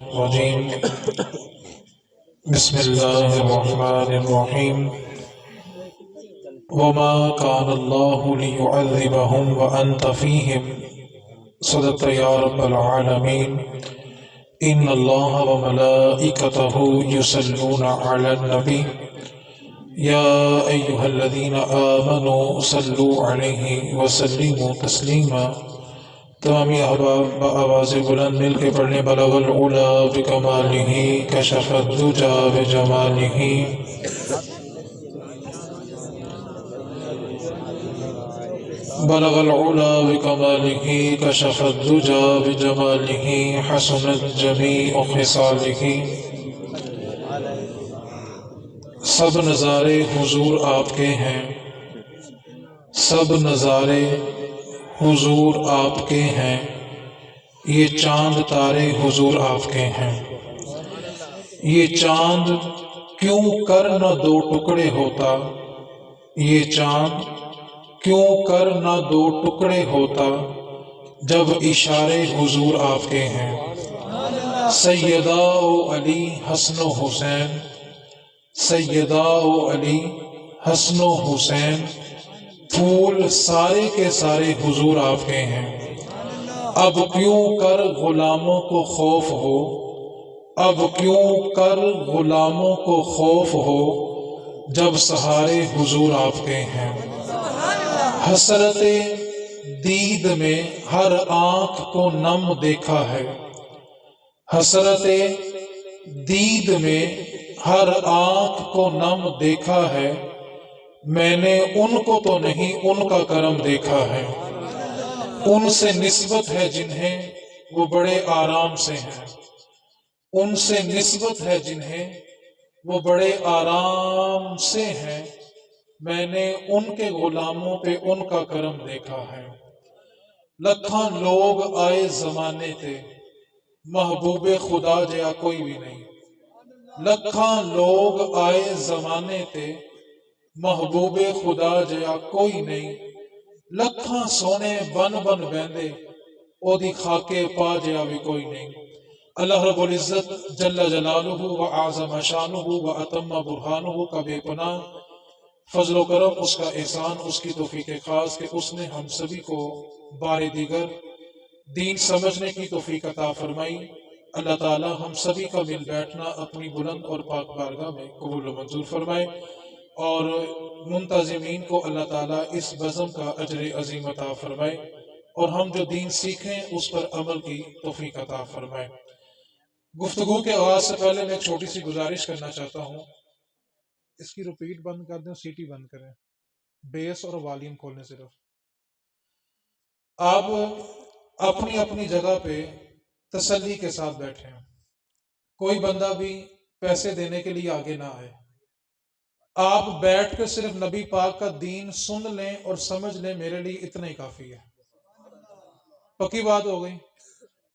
الرجيم بسم الله الرحمن الرحيم وما كان الله ليعذبهم وأنت فيهم صدق يا رب العالمين إن الله وملائكته يصلون على النبي يا أيها الذين آمنوا صلوا عليه وسلموا تسليما تمامی احباب بآواز بلند مل کے پڑھنے بلغ العلا بکمالہ کشف الدجا بجمالہ بلغ العلا بکمالہ کشف الدجا بجمالہ حسنت جمیع خصالہ. سب نظارے حضور آپ کے ہیں، سب نظارے حضور آپ کے ہیں، یہ چاند تارے حضور آپ کے ہیں. یہ چاند کیوں کر نہ دو ٹکڑے ہوتا، یہ چاند کیوں کر نہ دو ٹکڑے ہوتا جب اشارے حضور آپ کے ہیں. سیدہ و علی حسن و حسین، سیدہ و علی حسن و حسین، پھول سارے کے سارے حضور آپ کے ہیں. اب کیوں کر غلاموں کو خوف ہو، اب کیوں کر غلاموں کو خوف ہو جب سہارے حضور آپ کے ہیں. حسرت دید میں ہر آنکھ کو نم دیکھا ہے، حسرت دید میں ہر آنکھ کو نم دیکھا ہے، میں نے ان کو تو نہیں ان کا کرم دیکھا ہے. ان سے نسبت ہے جنہیں وہ بڑے آرام سے ہیں، ان سے نسبت ہے جنہیں وہ بڑے آرام سے ہیں، میں نے ان کے غلاموں پہ ان کا کرم دیکھا ہے. لکھاں لوگ آئے زمانے تے، محبوب خدا جیا کوئی بھی نہیں. لکھاں لوگ آئے زمانے تے، محبوب خدا جیا کوئی نہیں. لکھاں سونے بن بن بیندے، او دی خاکے پا جیا بھی کوئی نہیں. اللہ رب العزت جل جلالہ و اعظم شانہ و اتم برہانہ کا بے پناہ فضل و کرم، اس کا احسان، اس کی توفیق خاص کہ اس نے ہم سبھی کو بار دیگر دین سمجھنے کی توفیق عطا فرمائی. اللہ تعالی ہم سبھی کا مل بیٹھنا اپنی بلند اور پاک بارگاہ میں قبول و منظور فرمائے، اور منتظمین کو اللہ تعالیٰ اس بزم کا اجر عظیم عطا فرمائے، اور ہم جو دین سیکھیں اس پر عمل کی توفیق عطا فرمائے. گفتگو کے آغاز سے پہلے میں ایک چھوٹی سی گزارش کرنا چاہتا ہوں. اس کی ریپیٹ بند کر دیں، سیٹی بند کریں، بیس اور والیوم کھولنے. صرف آپ اپنی اپنی جگہ پہ تسلی کے ساتھ بیٹھیں، کوئی بندہ بھی پیسے دینے کے لیے آگے نہ آئے. آپ بیٹھ کے صرف نبی پاک کا دین سن لیں اور سمجھ لیں، میرے لیے اتنا ہی کافی ہے. پکی بات ہو گئی.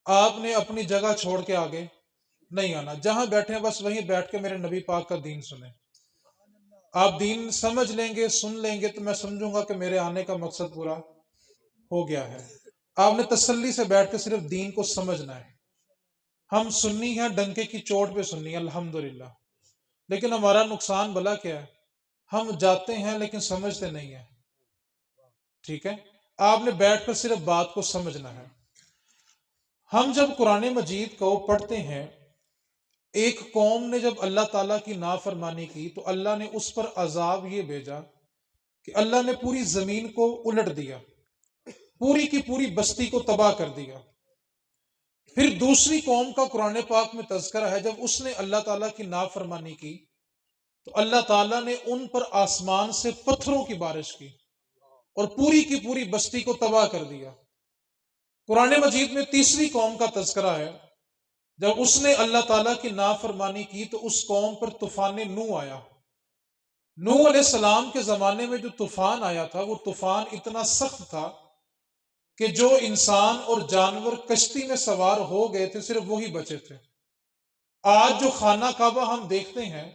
آپ نے اپنی جگہ چھوڑ کے آگے نہیں آنا، جہاں بیٹھے بس وہیں بیٹھ کے میرے نبی پاک کا دین سنیں. آپ دین سمجھ لیں گے، سن لیں گے، تو میں سمجھوں گا کہ میرے آنے کا مقصد پورا ہو گیا ہے. آپ نے تسلی سے بیٹھ کے صرف دین کو سمجھنا ہے. ہم سنی ہیں، ڈنکے کی چوٹ پہ سنی ہے الحمدللہ، لیکن ہمارا نقصان بلا کیا ہے؟ ہم جاتے ہیں لیکن سمجھتے نہیں ہیں. ٹھیک ہے، آپ نے بیٹھ کر صرف بات کو سمجھنا ہے. ہم جب قرآن مجید کو پڑھتے ہیں، ایک قوم نے جب اللہ تعالیٰ کی نافرمانی کی تو اللہ نے اس پر عذاب یہ بھیجا کہ اللہ نے پوری زمین کو الٹ دیا، پوری کی پوری بستی کو تباہ کر دیا. پھر دوسری قوم کا قرآن پاک میں تذکرہ ہے، جب اس نے اللہ تعالیٰ کی نافرمانی کی تو اللہ تعالیٰ نے ان پر آسمان سے پتھروں کی بارش کی اور پوری کی پوری بستی کو تباہ کر دیا. قرآن مجید میں تیسری قوم کا تذکرہ ہے، جب اس نے اللہ تعالیٰ کی نافرمانی کی تو اس قوم پر طوفان نوح آیا. نوح علیہ السلام کے زمانے میں جو طوفان آیا تھا وہ طوفان اتنا سخت تھا کہ جو انسان اور جانور کشتی میں سوار ہو گئے تھے صرف وہی بچے تھے. آج جو خانہ کعبہ ہم دیکھتے ہیں،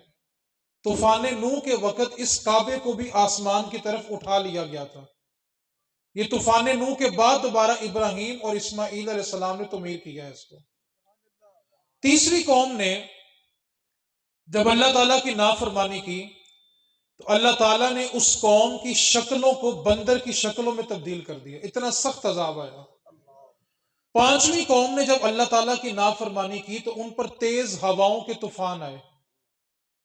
طوفان نوح کے وقت اس کعبے کو بھی آسمان کی طرف اٹھا لیا گیا تھا. یہ طوفان نوح کے بعد دوبارہ ابراہیم اور اسماعیل علیہ السلام نے تعمیر کیا ہے اس کو. تیسری قوم نے جب اللہ تعالیٰ کی نافرمانی کی تو اللہ تعالیٰ نے اس قوم کی شکلوں کو بندر کی شکلوں میں تبدیل کر دیا، اتنا سخت عذاب آیا۔ پانچویں قوم نے جب اللہ تعالیٰ کی نافرمانی کی تو ان پر تیز ہواؤں کے طوفان آئے،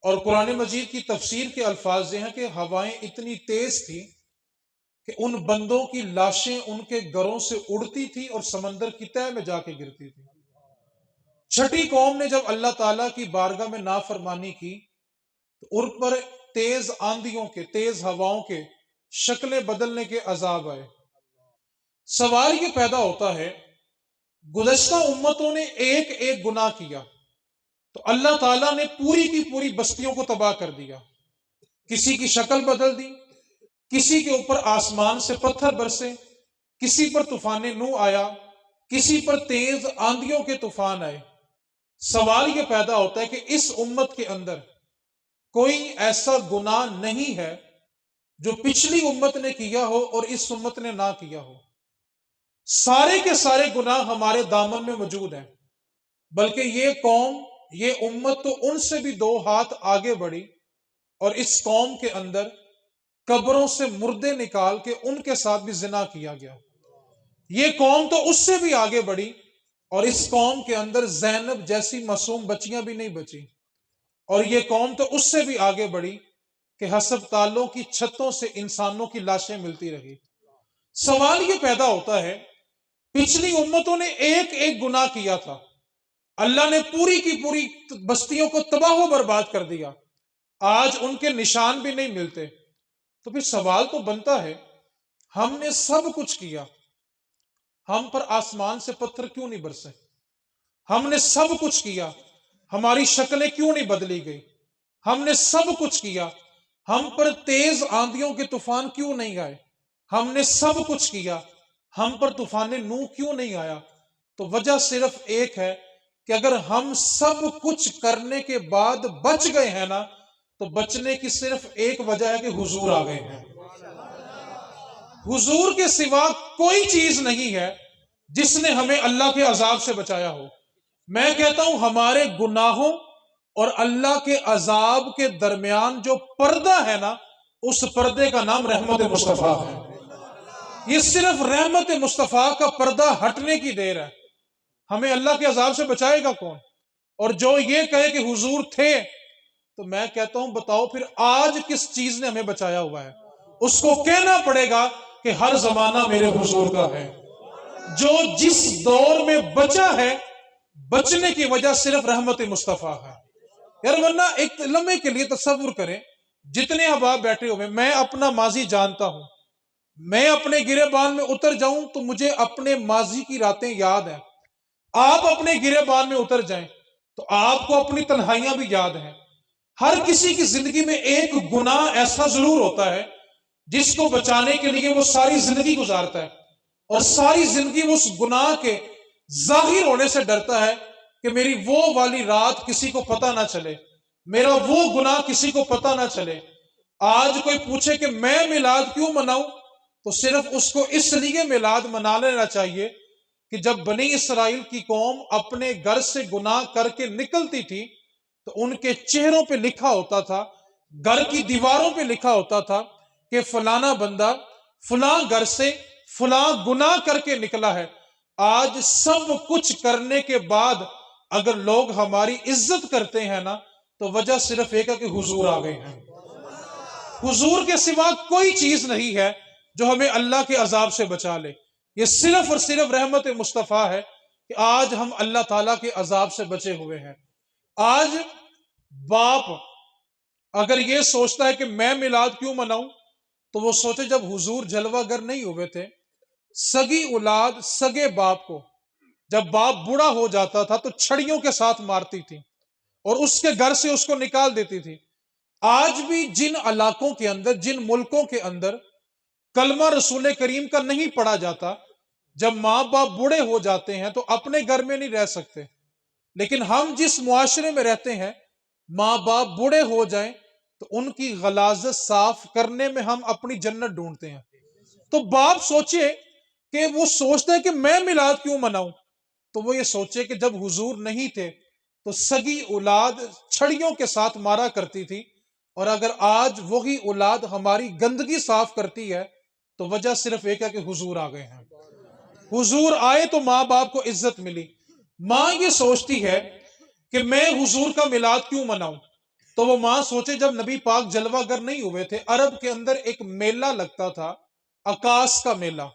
اور قرآن مجید کی تفسیر کے الفاظ یہ ہیں کہ ہوائیں اتنی تیز تھی کہ ان بندوں کی لاشیں ان کے گھروں سے اڑتی تھی اور سمندر کی تہہ میں جا کے گرتی تھی۔ چھٹی قوم نے جب اللہ تعالیٰ کی بارگاہ میں نافرمانی کی تو ان پر تیز آندھیوں کے، تیز ہواؤں کے، شکلیں بدلنے کے عذاب آئے۔ سوال یہ پیدا ہوتا ہے، گزشتہ امتوں نے ایک ایک گناہ کیا تو اللہ تعالیٰ نے پوری کی پوری بستیوں کو تباہ کر دیا، کسی کی شکل بدل دی، کسی کے اوپر آسمان سے پتھر برسے، کسی پر طوفان نوح آیا، کسی پر تیز آندھیوں کے طوفان آئے۔ سوال یہ پیدا ہوتا ہے کہ اس امت کے اندر کوئی ایسا گناہ نہیں ہے جو پچھلی امت نے کیا ہو اور اس امت نے نہ کیا ہو۔ سارے کے سارے گناہ ہمارے دامن میں موجود ہیں، بلکہ یہ قوم، یہ امت تو ان سے بھی 2 ہاتھ آگے بڑھی، اور اس قوم کے اندر قبروں سے مردے نکال کے ان کے ساتھ بھی زنا کیا گیا۔ یہ قوم تو اس سے بھی آگے بڑھی، اور اس قوم کے اندر زینب جیسی معصوم بچیاں بھی نہیں بچی، اور یہ قوم تو اس سے بھی آگے بڑھی کہ ہسپتالوں کی چھتوں سے انسانوں کی لاشیں ملتی رہی۔ سوال یہ پیدا ہوتا ہے، پچھلی امتوں نے ایک ایک گناہ کیا تھا، اللہ نے پوری کی پوری بستیوں کو تباہ و برباد کر دیا، آج ان کے نشان بھی نہیں ملتے، تو پھر سوال تو بنتا ہے، ہم نے سب کچھ کیا، ہم پر آسمان سے پتھر کیوں نہیں برسے؟ ہم نے سب کچھ کیا، ہماری شکلیں کیوں نہیں بدلی گئی؟ ہم نے سب کچھ کیا، ہم پر تیز آندھیوں کے طوفان کیوں نہیں آئے؟ ہم نے سب کچھ کیا، ہم پر طوفان نوح کیوں نہیں آیا؟ تو وجہ صرف ایک ہے کہ اگر ہم سب کچھ کرنے کے بعد بچ گئے ہیں نا، تو بچنے کی صرف ایک وجہ ہے کہ حضور آ گئے ہیں۔ حضور کے سوا کوئی چیز نہیں ہے جس نے ہمیں اللہ کے عذاب سے بچایا ہو۔ میں کہتا ہوں ہمارے گناہوں اور اللہ کے عذاب کے درمیان جو پردہ ہے نا، اس پردے کا نام رحمت مصطفیٰ ہے۔ یہ صرف رحمت مصطفیٰ کا پردہ ہٹنے کی دیر ہے، ہمیں اللہ کے عذاب سے بچائے گا کون؟ اور جو یہ کہے کہ حضور تھے، تو میں کہتا ہوں بتاؤ پھر آج کس چیز نے ہمیں بچایا ہوا ہے؟ اس کو کہنا پڑے گا کہ ہر زمانہ میرے حضور کا ہے۔ جو جس دور میں بچا ہے، بچنے کی وجہ صرف رحمت مصطفیٰ ہے۔ یار ورنہ ایک لمحے کے لیے تصور کریں، جتنے احباب بیٹھے ہوئے، میں اپنا ماضی جانتا ہوں، میں اپنے گریبان میں اتر جاؤں تو مجھے اپنے ماضی کی راتیں یاد ہیں، آپ اپنے گریبان میں اتر جائیں تو آپ کو اپنی تنہائیاں بھی یاد ہیں۔ ہر کسی کی زندگی میں ایک گناہ ایسا ضرور ہوتا ہے جس کو بچانے کے لیے وہ ساری زندگی گزارتا ہے، اور ساری زندگی وہ اس گناہ کے ظاہر ہونے سے ڈرتا ہے کہ میری وہ والی رات کسی کو پتہ نہ چلے، میرا وہ گناہ کسی کو پتہ نہ چلے۔ آج کوئی پوچھے کہ میں میلاد کیوں مناؤں، تو صرف اس کو اس لیے میلاد منا لینا چاہیے کہ جب بنی اسرائیل کی قوم اپنے گھر سے گناہ کر کے نکلتی تھی تو ان کے چہروں پہ لکھا ہوتا تھا، گھر کی دیواروں پہ لکھا ہوتا تھا کہ فلانا بندہ فلاں گھر سے فلاں گناہ کر کے نکلا ہے۔ آج سب کچھ کرنے کے بعد اگر لوگ ہماری عزت کرتے ہیں نا، تو وجہ صرف ایک ہے کہ حضور آ گئے ہیں۔ حضور کے سوا کوئی چیز نہیں ہے جو ہمیں اللہ کے عذاب سے بچا لے، یہ صرف اور صرف رحمت مصطفیٰ ہے کہ آج ہم اللہ تعالیٰ کے عذاب سے بچے ہوئے ہیں۔ آج باپ اگر یہ سوچتا ہے کہ میں میلاد کیوں مناؤں، تو وہ سوچے جب حضور جلوہ گر نہیں ہوئے تھے، سگی اولاد سگے باپ کو جب باپ بوڑھا ہو جاتا تھا تو چھڑیوں کے ساتھ مارتی تھی اور اس کے گھر سے اس کو نکال دیتی تھی۔ آج بھی جن علاقوں کے اندر، جن ملکوں کے اندر کلمہ رسول کریم کا نہیں پڑھا جاتا، جب ماں باپ بوڑھے ہو جاتے ہیں تو اپنے گھر میں نہیں رہ سکتے، لیکن ہم جس معاشرے میں رہتے ہیں، ماں باپ بوڑھے ہو جائیں تو ان کی غلاظت صاف کرنے میں ہم اپنی جنت ڈھونڈتے ہیں۔ تو باپ سوچے کہ وہ سوچتا ہے کہ میں میلاد کیوں مناؤں، تو وہ یہ سوچے کہ جب حضور نہیں تھے تو سگی اولاد چھڑیوں کے ساتھ مارا کرتی تھی، اور اگر آج وہی اولاد ہماری گندگی صاف کرتی ہے تو وجہ صرف ایک ہے کہ حضور آ گئے ہیں۔ حضور آئے تو ماں باپ کو عزت ملی۔ ماں یہ سوچتی ہے کہ میں حضور کا میلاد کیوں مناؤں؟ تو وہ ماں سوچے جب نبی پاک جلوہ گر نہیں ہوئے تھے، عرب کے اندر ایک میلہ لگتا تھا، عکاس کا میلہ۔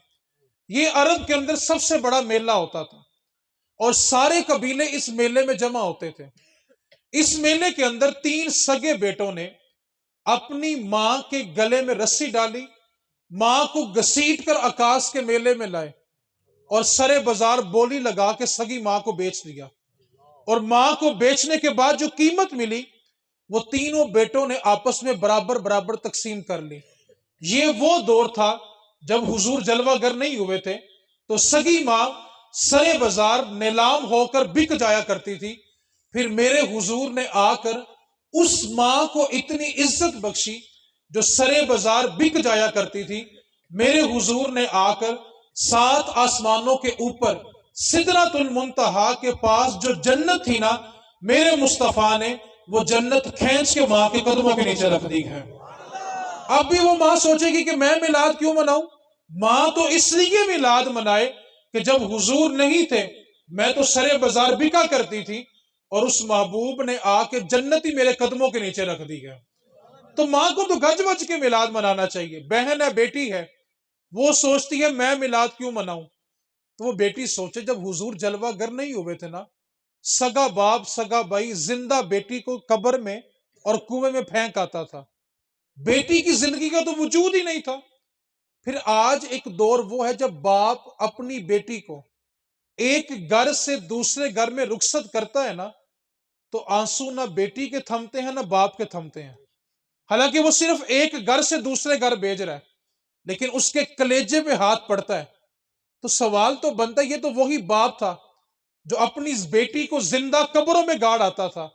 یہ عرب کے اندر سب سے بڑا میلہ ہوتا تھا، اور سارے قبیلے اس میلے میں جمع ہوتے تھے۔ اس میلے کے اندر 3 سگے بیٹوں نے اپنی ماں کے گلے میں رسی ڈالی، ماں کو گھسیٹ کر عکاس کے میلے میں لائے، اور سرے بازار بولی لگا کے سگی ماں کو بیچ دیا۔ اور ماں کو بیچنے کے بعد جو قیمت ملی وہ تینوں بیٹوں نے آپس میں برابر برابر تقسیم کر لی۔ یہ وہ دور تھا جب حضور جلوہ گر نہیں ہوئے تھے، تو سگی ماں سرے بازار نیلام ہو کر بک جایا کرتی تھی۔ پھر میرے حضور نے آ کر اس ماں کو اتنی عزت بخشی جو سرے بازار بک جایا کرتی تھی۔ میرے حضور نے آ کر 7 آسمانوں کے اوپر سدرۃ المنتہا کے پاس جو جنت تھی نا، میرے مصطفیٰ نے وہ جنت کھینچ کے ماں کے قدموں کے نیچے رکھ دی ہے۔ اب بھی وہ ماں سوچے گی کہ میں میلاد کیوں مناؤں؟ ماں تو اس لیے میلاد منائے کہ جب حضور نہیں تھے میں تو سرے بازار بکا کرتی تھی، اور اس محبوب نے آ کے جنت ہی میرے قدموں کے نیچے رکھ دی ہے۔ تو ماں کو تو گج وج کے میلاد منانا چاہیے۔ بہن ہے، بیٹی ہے، وہ سوچتی ہے میں میلاد کیوں مناؤں؟ تو وہ بیٹی سوچے جب حضور جلوہ گر نہیں ہوئے تھے نا، سگا باپ سگا بھائی زندہ بیٹی کو قبر میں اور کنویں میں پھینک آتا تھا۔ بیٹی کی زندگی کا تو وجود ہی نہیں تھا۔ پھر آج ایک دور وہ ہے جب باپ اپنی بیٹی کو ایک گھر سے دوسرے گھر میں رخصت کرتا ہے نا، تو آنسو نہ بیٹی کے تھمتے ہیں نہ باپ کے تھمتے ہیں۔ حالانکہ وہ صرف ایک گھر سے دوسرے گھر بھیج رہا ہے، لیکن اس کے کلیجے پہ ہاتھ پڑتا ہے۔ تو سوال تو بنتا ہے، یہ تو وہی باپ تھا جو اپنی اس بیٹی کو زندہ قبروں میں گاڑ آتا تھا۔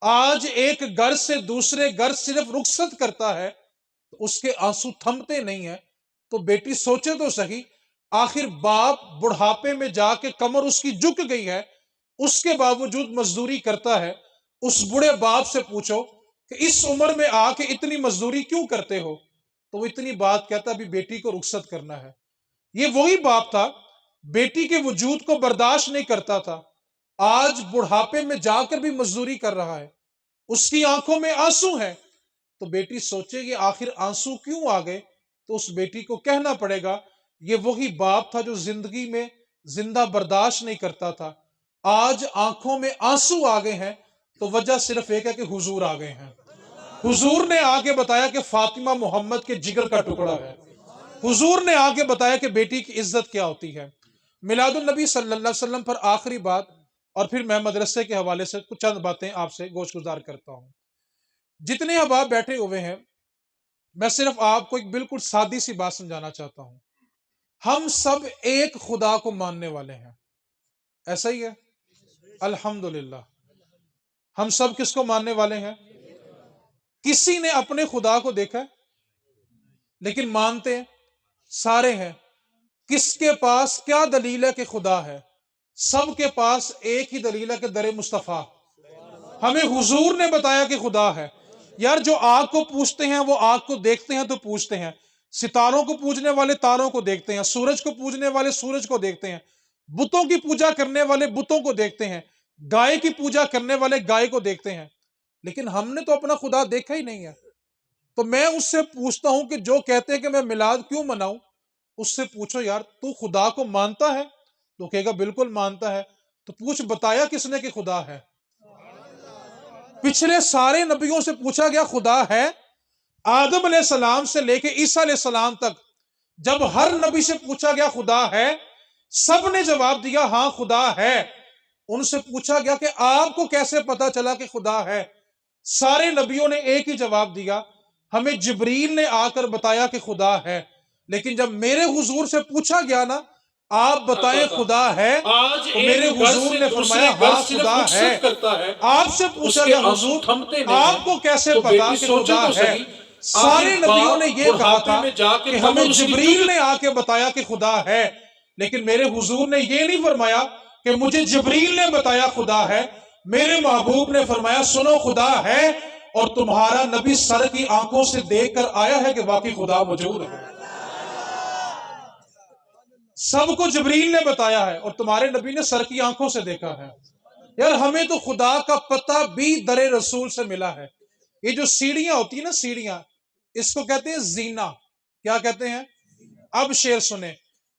آج ایک گھر سے دوسرے گھر صرف رخصت کرتا ہے تو اس کے آنسو تھمتے نہیں ہیں۔ تو بیٹی سوچے تو صحیح، آخر باپ بڑھاپے میں جا کے کمر اس کی جھک گئی ہے، اس کے باوجود مزدوری کرتا ہے۔ اس بڑے باپ سے پوچھو کہ اس عمر میں آ کے اتنی مزدوری کیوں کرتے ہو؟ تو وہ اتنی بات کہتا بھی بیٹی کو رخصت کرنا ہے۔ یہ وہی باپ تھا، بیٹی کے وجود کو برداشت نہیں کرتا تھا، آج بڑھاپے میں جا کر بھی مزدوری کر رہا ہے، اس کی آنکھوں میں آنسو ہے۔ تو بیٹی سوچے کہ آخر آنسو کیوں آ گئے؟ تو اس بیٹی کو کہنا پڑے گا یہ وہی باپ تھا جو زندگی میں زندہ برداشت نہیں کرتا تھا، آج آنکھوں میں آنسو آ گئے ہیں تو وجہ صرف ایک ہے کہ حضور آ گئے ہیں۔ حضور نے آ کے بتایا کہ فاطمہ محمد کے جگر کا ٹکڑا ہے۔ حضور نے آ کے بتایا کہ بیٹی کی عزت کیا ہوتی ہے۔ میلاد النبی صلی اللہ علیہ وسلم پر آخری بات، اور پھر میں مدرسے کے حوالے سے کچھ چند باتیں آپ سے گوش گزار کرتا ہوں۔ جتنے احباب بیٹھے ہوئے ہیں، میں صرف آپ کو ایک بالکل سادی سی بات سمجھانا چاہتا ہوں۔ ہم سب ایک خدا کو ماننے والے ہیں، ایسا ہی ہے؟ الحمدللہ ہم سب کس کو ماننے والے ہیں؟ کسی نے اپنے خدا کو دیکھا ہے؟ لیکن مانتے سارے ہیں۔ کس کے پاس کیا دلیل ہے کہ خدا ہے؟ سب کے پاس ایک ہی دلیل ہے کہ در مصطفیٰ۔ ہمیں حضور نے بتایا کہ خدا ہے۔ یار جو آگ کو پوجتے ہیں وہ آگ کو دیکھتے ہیں تو پوجتے ہیں، ستاروں کو پوجنے والے تاروں کو دیکھتے ہیں، سورج کو پوجنے والے سورج کو دیکھتے ہیں، بتوں کی پوجا کرنے والے بتوں کو دیکھتے ہیں، گائے کی پوجا کرنے والے گائے کو دیکھتے ہیں، لیکن ہم نے تو اپنا خدا دیکھا ہی نہیں ہے۔ تو میں اس سے پوچھتا ہوں کہ جو کہتے ہیں کہ میں میلاد کیوں مناؤں، اس سے پوچھو یار تو خدا کو مانتا ہے؟ تو کہے گا بالکل مانتا ہے۔ تو پوچھ بتایا کس نے کہ خدا ہے؟ پچھلے سارے نبیوں سے پوچھا گیا خدا ہے، آدم علیہ السلام سے لے کے عیسیٰ علیہ السلام تک جب ہر نبی سے پوچھا گیا خدا ہے، سب نے جواب دیا ہاں خدا ہے۔ ان سے پوچھا گیا کہ آپ کو کیسے پتا چلا کہ خدا ہے؟ سارے نبیوں نے ایک ہی جواب دیا، ہمیں جبریل نے آ کر بتایا کہ خدا ہے۔ لیکن جب میرے حضور سے پوچھا گیا نا آپ بتائیں خدا ہے، تو میرے حضور نے فرمایا ہاں خدا ہے۔ آپ سے پوچھا گیا حضور آپ کو کیسے پتا کہ خدا ہے؟ سارے نبیوں نے یہ کہا تھا کہ ہمیں جبریل نے آ کے بتایا کہ خدا ہے، لیکن میرے حضور نے یہ نہیں فرمایا کہ مجھے جبریل نے بتایا خدا ہے، میرے محبوب نے فرمایا سنو خدا ہے اور تمہارا نبی سر کی آنکھوں سے دیکھ کر آیا ہے کہ واقعی خدا موجود ہے. سب کو جبریل نے بتایا ہے اور تمہارے نبی نے سر کی آنکھوں سے دیکھا ہے. یار ہمیں تو خدا کا پتہ بھی در رسول سے ملا ہے. یہ جو سیڑھیاں ہوتی ہیں نا سیڑھیاں، اس کو کہتے ہیں زینہ. کیا کہتے ہیں؟ اب شعر سنیں.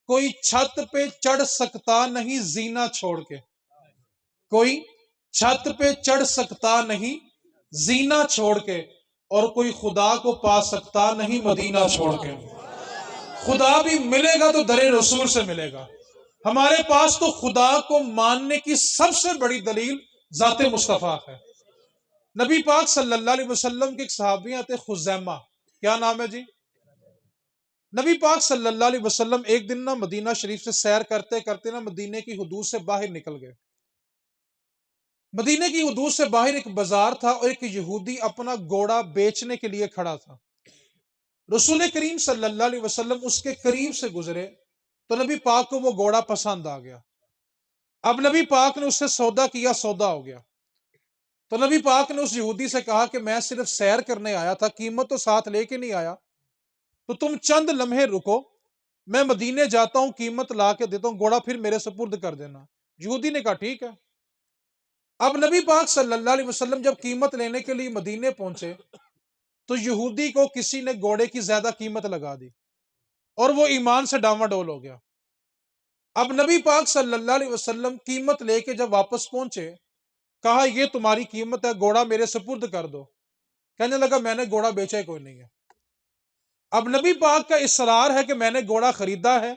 کوئی چھت پہ چڑھ سکتا نہیں زینہ چھوڑ کے، کوئی چھت پہ چڑھ سکتا نہیں زینہ چھوڑ کے، اور کوئی خدا کو پا سکتا نہیں مدینہ چھوڑ کے. خدا بھی ملے گا تو در رسول سے ملے گا. ہمارے پاس تو خدا کو ماننے کی سب سے بڑی دلیل ذات مصطفیٰ ہے. نبی پاک صلی اللہ علیہ وسلم کے ایک صحابی تھے خزیمہ. کیا نام ہے جی؟ نبی پاک صلی اللہ علیہ وسلم ایک دن نا مدینہ شریف سے سیر کرتے کرتے نا مدینے کی حدود سے باہر نکل گئے. مدینے کی حدود سے باہر ایک بازار تھا اور ایک یہودی اپنا گھوڑا بیچنے کے لیے کھڑا تھا. رسول کریم صلی اللہ علیہ وسلم اس کے قریب سے گزرے تو نبی پاک کو وہ گھوڑا پسند آ گیا. اب نبی پاک نے اس سے سودا کیا، سودا ہو گیا. تو نبی پاک نے اس یہودی سے کہا کہ میں صرف سیر کرنے آیا تھا، قیمت تو ساتھ لے کے نہیں آیا، تو تم چند لمحے رکو، میں مدینے جاتا ہوں، قیمت لا کے دیتا ہوں، گھوڑا پھر میرے سپرد کر دینا. یہودی نے کہا ٹھیک ہے. اب نبی پاک صلی اللہ علیہ وسلم جب قیمت لینے کے لیے مدینے پہنچے تو یہودی کو کسی نے گھوڑے کی زیادہ قیمت لگا دی اور وہ ایمان سے ڈاواں ڈول ہو گیا. اب نبی پاک صلی اللہ علیہ وسلم قیمت لے کے جب واپس پہنچے، کہا یہ تمہاری قیمت ہے، گھوڑا میرے سپرد کر دو. کہنے لگا میں نے گھوڑا بیچا ہی کوئی نہیں ہے. اب نبی پاک کا اصرار ہے کہ میں نے گھوڑا خریدا ہے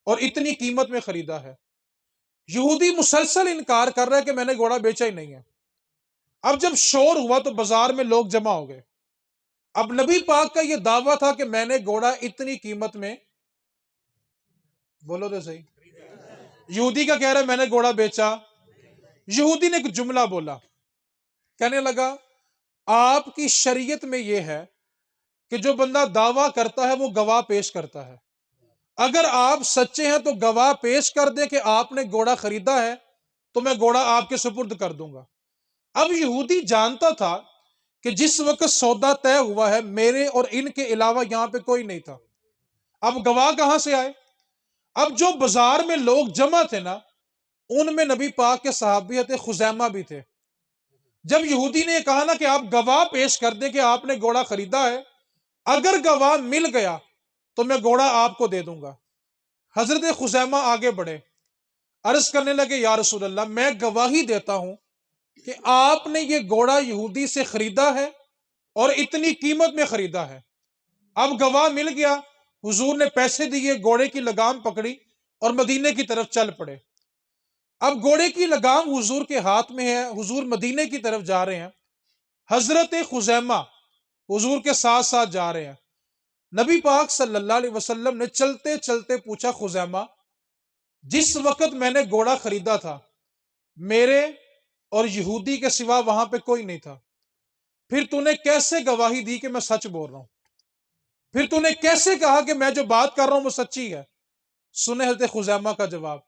اور اتنی قیمت میں خریدا ہے. یہودی مسلسل انکار کر رہا ہے کہ میں نے گھوڑا بیچا ہی نہیں ہے. اب جب شور ہوا تو بازار میں لوگ جمع ہو گئے. اب نبی پاک کا یہ دعویٰ تھا کہ میں نے گھوڑا اتنی قیمت میں، بولو تو صحیح. یہودی کا کہہ رہا ہے میں نے گھوڑا بیچا. یہودی نے ایک جملہ بولا، کہنے لگا آپ کی شریعت میں یہ ہے کہ جو بندہ دعویٰ کرتا ہے وہ گواہ پیش کرتا ہے. اگر آپ سچے ہیں تو گواہ پیش کر دیں کہ آپ نے گھوڑا خریدا ہے تو میں گھوڑا آپ کے سپرد کر دوں گا. اب یہودی جانتا تھا کہ جس وقت سودا طے ہوا ہے میرے اور ان کے علاوہ یہاں پہ کوئی نہیں تھا. اب گواہ کہاں سے آئے؟ اب جو بازار میں لوگ جمع تھے نا، ان میں نبی پاک کے صحابی تھے، خزیمہ بھی تھے. جب یہودی نے کہا نا کہ آپ گواہ پیش کر دیں کہ آپ نے گھوڑا خریدا ہے، اگر گواہ مل گیا تو میں گھوڑا آپ کو دے دوں گا. حضرت خزیمہ آگے بڑھے، عرض کرنے لگے یا رسول اللہ میں گواہی دیتا ہوں کہ آپ نے یہ گھوڑا یہودی سے خریدا ہے اور اتنی قیمت میں خریدا ہے. اب گواہ مل گیا، حضور نے پیسے دیے، گھوڑے کی لگام پکڑی اور مدینے کی طرف چل پڑے. اب گھوڑے کی لگام حضور کے ہاتھ میں ہے، حضور مدینے کی طرف جا رہے ہیں. حضرت خزیمہ حضور کے ساتھ ساتھ جا رہے ہیں. نبی پاک صلی اللہ علیہ وسلم نے چلتے چلتے پوچھا خزیمہ جس وقت میں نے گھوڑا خریدا تھا میرے اور یہودی کے سوا وہاں پہ کوئی نہیں تھا، پھر تو نے کیسے گواہی دی کہ میں سچ بول رہا ہوں؟ پھر تو نے کیسے کہا کہ میں جو بات کر رہا ہوں وہ سچی ہے؟ سنے حضرت خزیمہ کا جواب.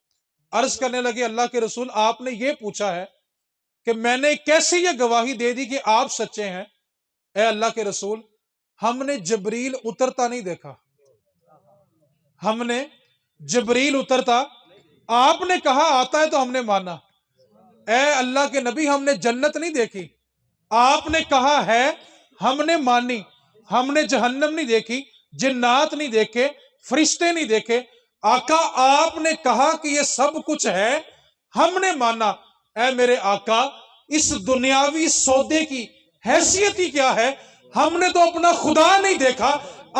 عرض کرنے لگے اللہ کے رسول آپ نے یہ پوچھا ہے کہ میں نے کیسے یہ گواہی دے دی کہ آپ سچے ہیں؟ اے اللہ کے رسول ہم نے جبریل اترتا نہیں دیکھا، ہم نے جبریل اترتا، آپ نے کہا آتا ہے تو ہم نے مانا. اے اللہ کے نبی ہم نے جنت نہیں دیکھی، آپ نے کہا ہے ہم نے مانی. ہم نے جہنم نہیں دیکھی، جنات نہیں دیکھے، فرشتے نہیں دیکھے. آقا آپ نے کہا کہ یہ سب کچھ ہے، ہم نے مانا. اے میرے آقا اس دنیاوی سودے کی حیثیت ہی کیا ہے؟ ہم نے تو اپنا خدا نہیں دیکھا،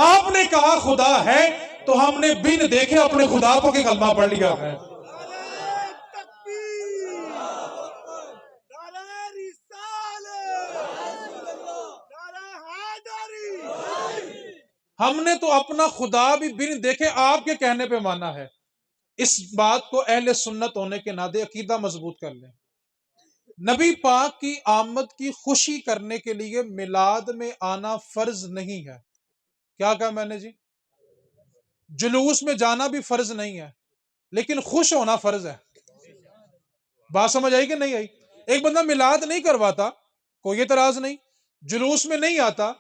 آپ نے کہا خدا ہے تو ہم نے بن دیکھے اپنے خدا کو کہ کلمہ پڑھ لیا ہے. ہم نے تو اپنا خدا بھی بن دیکھے آپ کے کہنے پہ مانا ہے. اس بات کو اہل سنت ہونے کے ناطے عقیدہ مضبوط کر لیں. نبی پاک کی آمد کی خوشی کرنے کے لیے میلاد میں آنا فرض نہیں ہے. کیا کہا میں نے جی؟ جلوس میں جانا بھی فرض نہیں ہے لیکن خوش ہونا فرض ہے. بات سمجھ آئی کہ نہیں آئی؟ ایک بندہ میلاد نہیں کرواتا، کوئی اعتراض نہیں، جلوس میں نہیں آتا،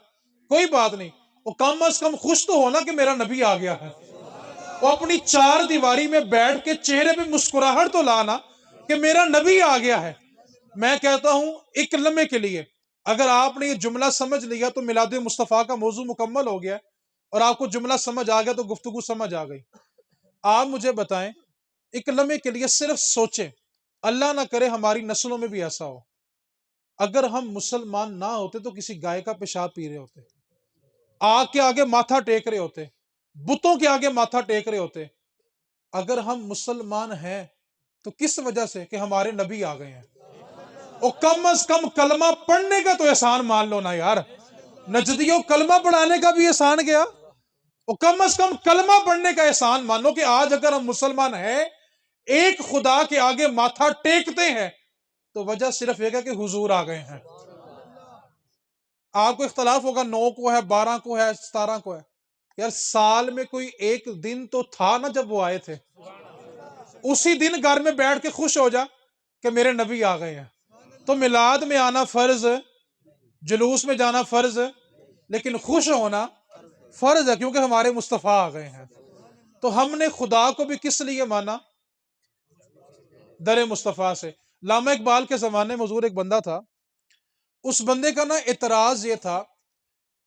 کوئی بات نہیں، وہ کم از کم خوش تو ہونا کہ میرا نبی آ گیا ہے۔ وہ اپنی چار دیواری میں بیٹھ کے چہرے پہ مسکراہٹ تو لانا کہ میرا نبی آ گیا ہے۔ میں کہتا ہوں ایک لمحے کے لیے اگر آپ نے یہ جملہ سمجھ لیا تو میلاد مصطفیٰ کا موضوع مکمل ہو گیا، اور آپ کو جملہ سمجھ آ گیا تو گفتگو سمجھ آ گئی۔ آپ مجھے بتائیں، ایک لمحے کے لیے صرف سوچیں، اللہ نہ کرے ہماری نسلوں میں بھی ایسا ہو، اگر ہم مسلمان نہ ہوتے تو کسی گائے کا پیشاب پی رہے ہوتے، آگ کے آگے ماتھا ٹیک رہے ہوتے، بتوں کے آگے ماتھا ٹیک رہے ہوتے۔ اگر ہم مسلمان ہیں تو کس وجہ سے کہ ہمارے نبی آ گئے ہیں۔ اور کم از کم کلمہ پڑھنے کا تو احسان مان لو نا یار، نجدیوں کلمہ پڑھانے کا بھی احسان گیا، اور کم از کم کلمہ پڑھنے کا احسان مانو کہ آج اگر ہم مسلمان ہیں، ایک خدا کے آگے ماتھا ٹیکتے ہیں، تو وجہ صرف یہ ہے کہ حضور آ گئے ہیں۔ آپ کو اختلاف ہوگا 9 کو ہے، 12 کو ہے، 17 کو ہے، یار سال میں کوئی ایک دن تو تھا نا جب وہ آئے تھے، اسی دن گھر میں بیٹھ کے خوش ہو جا کہ میرے نبی آ گئے ہیں۔ تو میلاد میں آنا فرض، جلوس میں جانا فرض، لیکن خوش ہونا فرض ہے کیونکہ ہمارے مصطفیٰ آ گئے ہیں۔ تو ہم نے خدا کو بھی کس لیے مانا؟ در مصطفیٰ سے۔ علامہ اقبال کے زمانے میں حضور ایک بندہ تھا، اس بندے کا نا اعتراض یہ تھا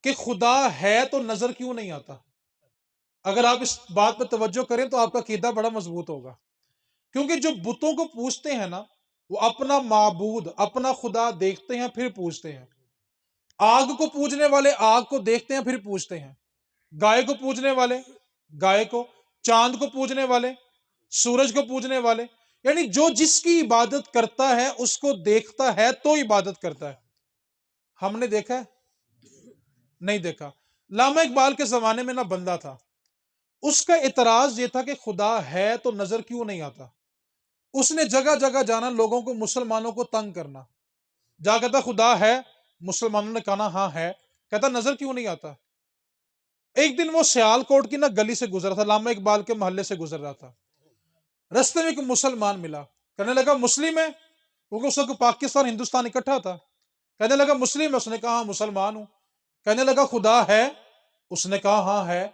کہ خدا ہے تو نظر کیوں نہیں آتا۔ اگر آپ اس بات پہ توجہ کریں تو آپ کا عقیدہ بڑا مضبوط ہوگا، کیونکہ جو بتوں کو پوجتے ہیں نا وہ اپنا معبود، اپنا خدا دیکھتے ہیں پھر پوجتے ہیں۔ آگ کو پوجنے والے آگ کو دیکھتے ہیں پھر پوجتے ہیں، گائے کو پوجنے والے گائے کو، چاند کو پوجنے والے سورج کو پوجنے والے، یعنی جو جس کی عبادت کرتا ہے اس کو دیکھتا ہے تو عبادت کرتا ہے۔ ہم نے دیکھا ہے؟ نہیں دیکھا۔ علامہ اقبال کے زمانے میں نا بندہ تھا، اس کا اعتراض یہ تھا کہ خدا ہے تو نظر کیوں نہیں آتا۔ اس نے جگہ جگہ جانا لوگوں کو، مسلمانوں کو تنگ کرنا، جا کہتا خدا ہے، مسلمانوں نے کہا ہاں ہے، کہتا نظر کیوں نہیں آتا۔ ایک دن وہ سیال کوٹ کی نا گلی سے گزر تھا، علامہ اقبال کے محلے سے گزر رہا تھا، رستے میں ایک مسلمان ملا، کہنے لگا مسلم ہے، کیونکہ اس وقت پاکستان ہندوستان اکٹھا تھا، کہنے لگا مسلم ہے، اس نے کہا ہاں مسلمان ہوں، کہنے لگا خدا ہے، اس نے کہا ہاں ہے،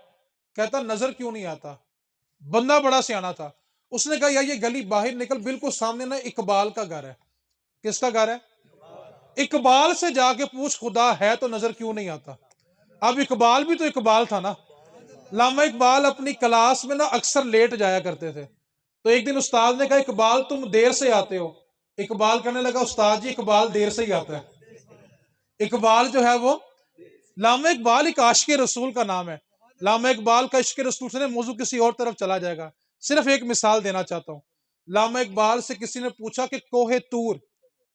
کہتا نظر کیوں نہیں آتا۔ بندہ بڑا سیانا تھا، اس نے کہا یا یہ گلی باہر نکل، بالکل سامنے نا اقبال کا گھر ہے۔ کس کا گھر ہے؟ اقبال سے جا کے پوچھ خدا ہے تو نظر کیوں نہیں آتا۔ اب اقبال بھی تو اقبال تھا نا۔ علامہ اقبال اپنی کلاس میں نا اکثر لیٹ جایا کرتے تھے، تو ایک دن استاد نے کہا اقبال تم دیر سے آتے ہو، اقبال کہنے لگا استاد جی اقبال دیر سے ہی آتا ہے۔ اقبال جو ہے وہ، علامہ اقبال ایک عاشق رسول کا نام ہے۔ علامہ اقبال کا عشق رسول سے موضوع کسی اور طرف چلا جائے گا، صرف ایک مثال دینا چاہتا ہوں۔ علامہ اقبال سے کسی نے پوچھا کہ کوہ طور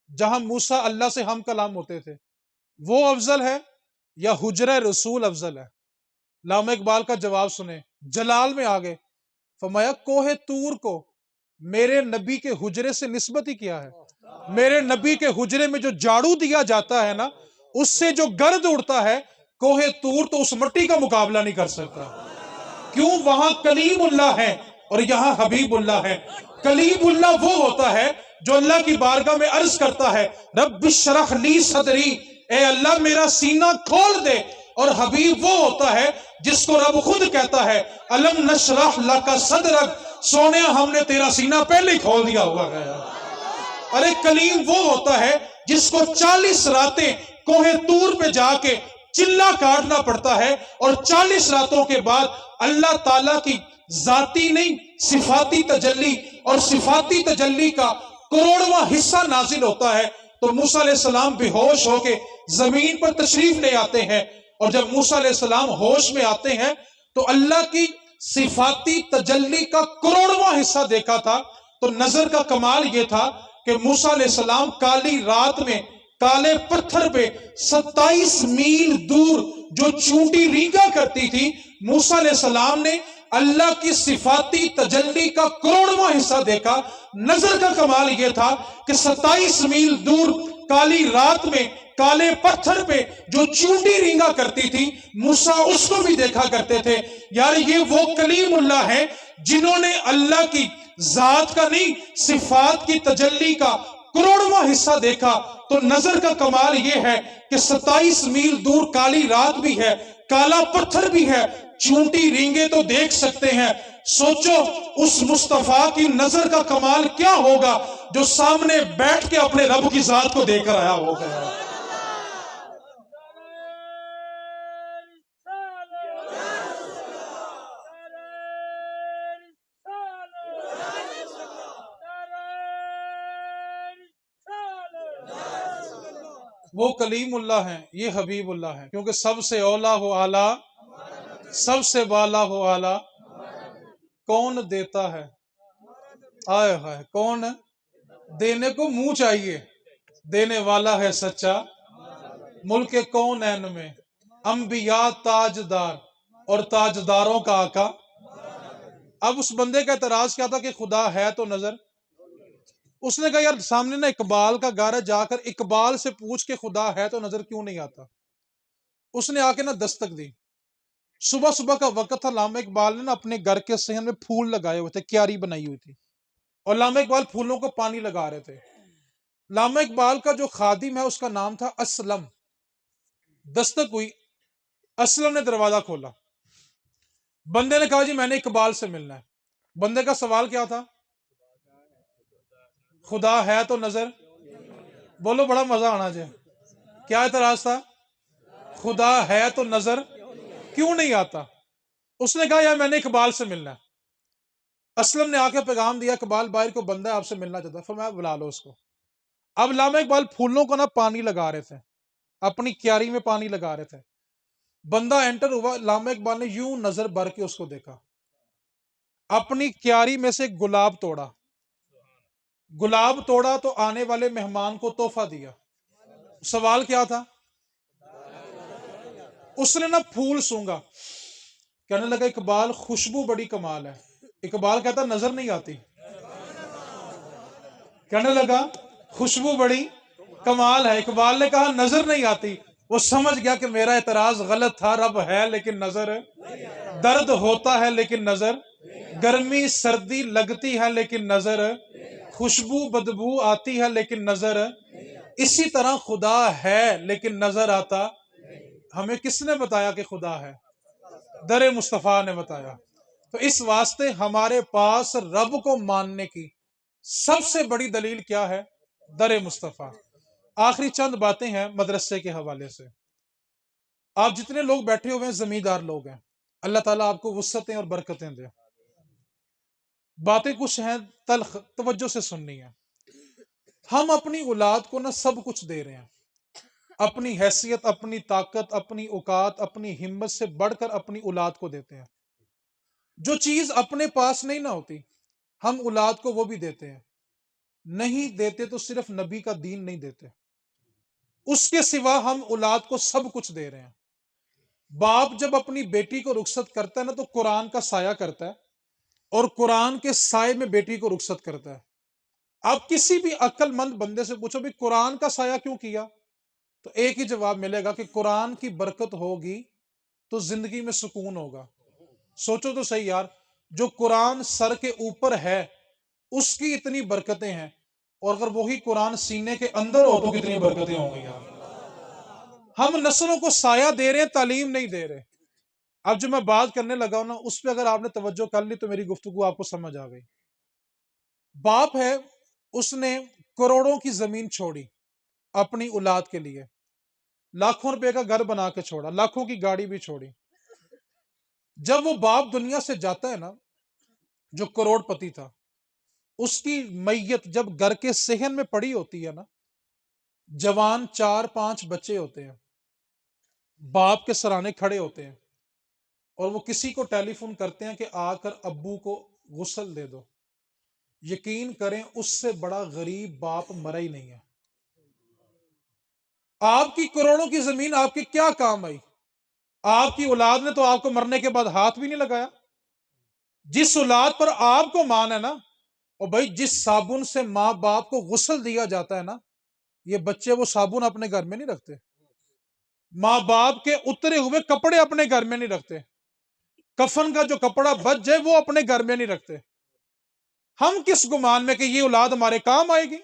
جہاں موسیٰ اللہ سے ہم کلام ہوتے تھے وہ افضل ہے یا حجرہ رسول افضل ہے؟ علامہ اقبال کا جواب سنیں، جلال میں آگے فرمایا کوہ طور کو میرے نبی کے حجرے سے نسبت ہی کیا ہے۔ میرے نبی کے حجرے میں جو جھاڑو دیا جاتا ہے نا، اس سے جو گرد اڑتا ہے، کوہ طور تو اس مٹی کا مقابلہ نہیں کر سکتا۔ کیوں؟ وہاں کلیم اللہ ہے اور یہاں حبیب اللہ ہے۔ کلیم اللہ وہ ہوتا ہے جو اللہ کی بارگاہ میں عرض کرتا ہے رب اشرح لی صدری، اے اللہ میرا سینہ کھول دے، اور حبیب وہ ہوتا ہے جس کو رب خود کہتا ہے الم نشرح لک صدرک، سونیا ہم نے تیرا سینہ پہلے ہی کھول دیا ہوا ہے۔ ارے کلیم وہ ہوتا ہے جس کو 40 راتیں کوہ طور پہ جا کے چلا کاٹنا پڑتا ہے، اور 40 راتوں کے بعد اللہ تعالیٰ کی ذاتی نہیں صفاتی تجلی، اور صفاتی تجلی کا کروڑواں حصہ نازل ہوتا ہے۔ تو موسیٰ علیہ السلام بے ہوش ہو کے زمین پر تشریف لے آتے ہیں، اور جب موسیٰ علیہ السلام ہوش میں آتے ہیں تو اللہ کی صفاتی تجلی کا کروڑواں حصہ دیکھا تھا۔ تو نظر کا کمال یہ تھا کہ موسیٰ علیہ السلام کالی رات میں کالے پتھر پہ 27 میل دور جو چونٹی رینگا کرتی تھی، موسیٰ علیہ السلام نے اللہ کی صفاتی تجلی کا کروڑواں حصہ دیکھا۔ نظر کا کمال یہ تھا کہ 27 میل دور کالی رات میں کالے پتھر پہ جو چونٹی رینگا کرتی تھی، موسیٰ اس کو بھی دیکھا کرتے تھے۔ یار یہ وہ کلیم اللہ ہیں جنہوں نے اللہ کی ذات کا نہیں صفات کی تجلی کا کروڑواں حصہ دیکھا تو نظر کا کمال یہ ہے کہ 27 میل دور کالی رات بھی ہے، کالا پتھر بھی ہے، چونٹی رینگے تو دیکھ سکتے ہیں۔ سوچو اس مصطفیٰ کی نظر کا کمال کیا ہوگا جو سامنے بیٹھ کے اپنے رب کی ذات کو دیکھ کر آیا ہوگا۔ وہ کلیم اللہ ہیں، یہ حبیب اللہ ہیں، کیونکہ سب سے اولا ہو اعلیٰ، سب سے بالا ہو اعلیٰ، کون دیتا ہے؟ آئے ہائے، کون دینے کو منہ چاہیے، دینے والا ہے سچا، ملک کونین میں انبیاء تاجدار اور تاجداروں کا آقا۔ اب اس بندے کا اعتراض کیا تھا کہ خدا ہے تو نظر؟ اس نے کہا یار سامنے نا اقبال کا گھر ہے، جا کر اقبال سے پوچھ کے خدا ہے تو نظر کیوں نہیں آتا۔ اس نے آ کے نا دستک دی، صبح صبح کا وقت تھا، علامہ اقبال نے نا اپنے گھر کے صحن میں پھول لگائے ہوئے تھے، کیاری بنائی ہوئی تھی، اور علامہ اقبال پھولوں کو پانی لگا رہے تھے۔ علامہ اقبال کا جو خادم ہے اس کا نام تھا اسلم۔ دستک ہوئی، اسلم نے دروازہ کھولا، بندے نے کہا جی میں نے اقبال سے ملنا ہے۔ بندے کا سوال کیا تھا؟ خدا ہے تو نظر؟ بولو بڑا مزہ آنا جائے۔ کیا اعتراض تھا؟ خدا ہے تو نظر کیوں نہیں آتا؟ اس نے کہا یار میں نے اقبال سے ملنا ہے۔ اسلم نے آ کے پیغام دیا اقبال باہر کو بندہ ہے آپ سے ملنا چاہتا ہے، فرمایا بلا لو اس کو۔ اب علامہ اقبال پھولوں کو نا پانی لگا رہے تھے، اپنی کیاری میں پانی لگا رہے تھے۔ بندہ انٹر ہوا، علامہ اقبال نے یوں نظر بھر کے اس کو دیکھا، اپنی کیاری میں سے ایک گلاب توڑا، گلاب توڑا تو آنے والے مہمان کو تحفہ دیا۔ سوال کیا تھا؟ اس نے نا پھول سونگا، کہنے لگا اقبال خوشبو بڑی کمال ہے۔ اقبال کہتا نظر نہیں آتی، کہنے لگا خوشبو بڑی کمال ہے۔ اقبال نے کہا نظر نہیں آتی۔ وہ سمجھ گیا کہ میرا اعتراض غلط تھا، رب ہے لیکن نظر، درد ہوتا ہے لیکن نظر، گرمی سردی لگتی ہے لیکن نظر، خوشبو بدبو آتی ہے لیکن نظر، اسی طرح خدا ہے لیکن نظر آتا۔ ہمیں کس نے بتایا کہ خدا ہے؟ در مصطفیٰ نے بتایا۔ تو اس واسطے ہمارے پاس رب کو ماننے کی سب سے بڑی دلیل کیا ہے؟ در مصطفیٰ۔ آخری چند باتیں ہیں مدرسے کے حوالے سے۔ آپ جتنے لوگ بیٹھے ہوئے ہیں زمیندار لوگ ہیں، اللہ تعالیٰ آپ کو وسعتیں اور برکتیں دے۔ باتیں کچھ ہیں تلخ، توجہ سے سننی ہے۔ ہم اپنی اولاد کو نہ سب کچھ دے رہے ہیں، اپنی حیثیت، اپنی طاقت، اپنی اوقات، اپنی ہمت سے بڑھ کر اپنی اولاد کو دیتے ہیں۔ جو چیز اپنے پاس نہیں نہ ہوتی ہم اولاد کو وہ بھی دیتے ہیں، نہیں دیتے تو صرف نبی کا دین نہیں دیتے، اس کے سوا ہم اولاد کو سب کچھ دے رہے ہیں۔ باپ جب اپنی بیٹی کو رخصت کرتا ہے نا تو قرآن کا سایہ کرتا ہے، اور قرآن کے سائے میں بیٹی کو رخصت کرتا ہے۔ آپ کسی بھی عقل مند بندے سے پوچھو بھی قرآن کا سایہ کیوں کیا، تو ایک ہی جواب ملے گا کہ قرآن کی برکت ہوگی تو زندگی میں سکون ہوگا۔ سوچو تو صحیح یار، جو قرآن سر کے اوپر ہے اس کی اتنی برکتیں ہیں، اور اگر وہی قرآن سینے کے اندر ہو تو کتنی برکتیں ہوں گی یار۔ ہم نسلوں کو سایہ دے رہے ہیں، تعلیم نہیں دے رہے۔ اب جو میں بات کرنے لگا ہوں نا اس پہ اگر آپ نے توجہ کر لی تو میری گفتگو آپ کو سمجھ آ گئی۔ باپ ہے، اس نے کروڑوں کی زمین چھوڑی اپنی اولاد کے لیے، لاکھوں روپے کا گھر بنا کے چھوڑا، لاکھوں کی گاڑی بھی چھوڑی۔ جب وہ باپ دنیا سے جاتا ہے نا، جو کروڑ پتی تھا، اس کی میت جب گھر کے صحن میں پڑی ہوتی ہے نا، جوان 4-5 بچے ہوتے ہیں، باپ کے سرانے کھڑے ہوتے ہیں، اور وہ کسی کو ٹیلی فون کرتے ہیں کہ آ کر ابو کو غسل دے دو۔ یقین کریں اس سے بڑا غریب باپ مرا ہی نہیں ہے۔ آپ کی کروڑوں کی زمین آپ کے کیا کام آئی؟ آپ کی اولاد نے تو آپ کو مرنے کے بعد ہاتھ بھی نہیں لگایا۔ جس اولاد پر آپ کو مان ہے نا، اور بھائی جس صابن سے ماں باپ کو غسل دیا جاتا ہے نا، یہ بچے وہ صابن اپنے گھر میں نہیں رکھتے، ماں باپ کے اترے ہوئے کپڑے اپنے گھر میں نہیں رکھتے، کفن کا جو کپڑا بچ جائے وہ اپنے گھر میں نہیں رکھتے۔ ہم کس گمان میں کہ یہ اولاد ہمارے کام آئے گی؟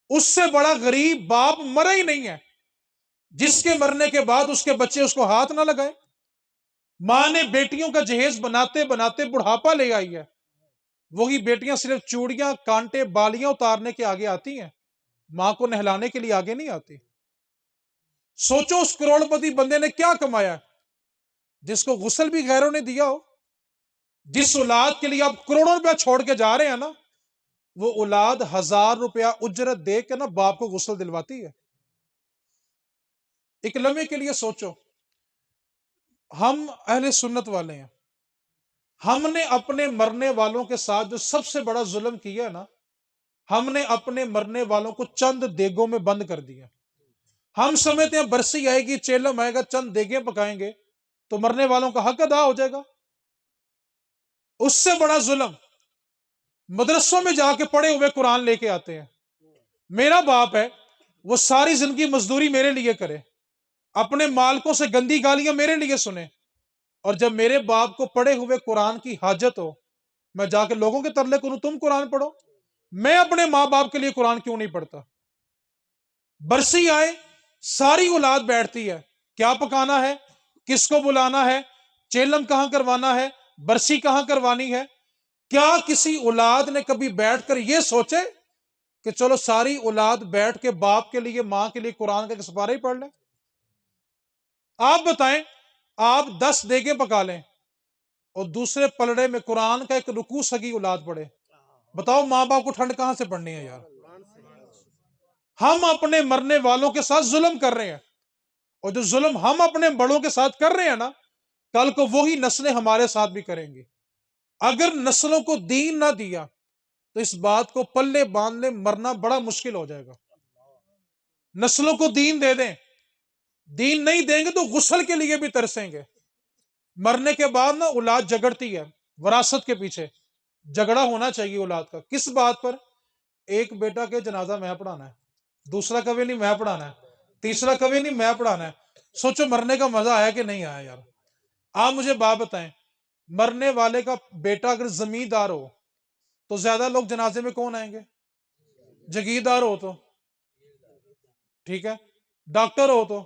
اس سے بڑا غریب باپ مرا ہی نہیں ہے جس کے مرنے کے بعد اس کے بچے اس کو ہاتھ نہ لگائے. ماں نے بیٹیوں کا جہیز بناتے بناتے بڑھاپا لے آئی ہے، وہی بیٹیاں صرف چوڑیاں کانٹے بالیاں اتارنے کے آگے آتی ہیں، ماں کو نہلانے کے لیے آگے نہیں آتی. سوچو اس کروڑ پتی بندے نے کیا کمایا ہے جس کو غسل بھی غیروں نے دیا ہو. جس اولاد کے لیے آپ کروڑوں روپیہ چھوڑ کے جا رہے ہیں نا، وہ اولاد 1000 روپیہ اجرت دے کے نا باپ کو غسل دلواتی ہے. ایک لمحے کے لیے سوچو، ہم اہل سنت والے ہیں، ہم نے اپنے مرنے والوں کے ساتھ جو سب سے بڑا ظلم کیا ہے نا، ہم نے اپنے مرنے والوں کو چند دیگوں میں بند کر دیا. ہم سمجھتے ہیں برسی آئے گی، چیلم آئے گا، چند دیگیں پکائیں گے تو مرنے والوں کا حق ادا ہو جائے گا. اس سے بڑا ظلم مدرسوں میں جا کے پڑھے ہوئے قرآن لے کے آتے ہیں. میرا باپ ہے، وہ ساری زندگی مزدوری میرے لیے کرے، اپنے مالکوں سے گندی گالیاں میرے لیے سنے، اور جب میرے باپ کو پڑھے ہوئے قرآن کی حاجت ہو، میں جا کے لوگوں کے ترلے کروں تم قرآن پڑھو. میں اپنے ماں باپ کے لیے قرآن کیوں نہیں پڑھتا؟ برسی آئے، ساری اولاد بیٹھتی ہے، کیا پکانا ہے، کس کو بلانا ہے، چیلم کہاں کروانا ہے، برسی کہاں کروانی ہے. کیا کسی اولاد نے کبھی بیٹھ کر یہ سوچے کہ چلو ساری اولاد بیٹھ کے باپ کے لیے ماں کے لیے قرآن کا ایک سپارہ ہی پڑھ لیں؟ آپ بتائیں، آپ 10 دیگیں پکا لیں اور دوسرے پلڑے میں قرآن کا ایک رکوع سگی اولاد پڑھے، بتاؤ ماں باپ کو ٹھنڈ کہاں سے پڑنی ہے یار؟ ہم اپنے مرنے والوں کے ساتھ ظلم کر رہے ہیں، اور جو ظلم ہم اپنے بڑوں کے ساتھ کر رہے ہیں نا، کل کو وہی نسلیں ہمارے ساتھ بھی کریں گی. اگر نسلوں کو دین نہ دیا تو اس بات کو پلے باندھنے مرنا بڑا مشکل ہو جائے گا. نسلوں کو دین دے دیں، دین نہیں دیں گے تو غسل کے لیے بھی ترسیں گے. مرنے کے بعد نا اولاد جگڑتی ہے، وراثت کے پیچھے جھگڑا ہونا چاہیے اولاد کا. کس بات پر؟ ایک بیٹا کے جنازہ میں پڑھانا ہے، دوسرا کبھی نہیں میں پڑھانا ہے، تیسرا کبھی نہیں میں پڑھانا ہے. سوچو مرنے کا مزہ آیا کہ نہیں آیا یار؟ آپ مجھے بات بتائیں، مرنے والے کا بیٹا اگر زمیندار ہو تو زیادہ لوگ جنازے میں کون آئیں گے؟ جگیردار ہو تو ٹھیک ہے، ڈاکٹر ہو تو،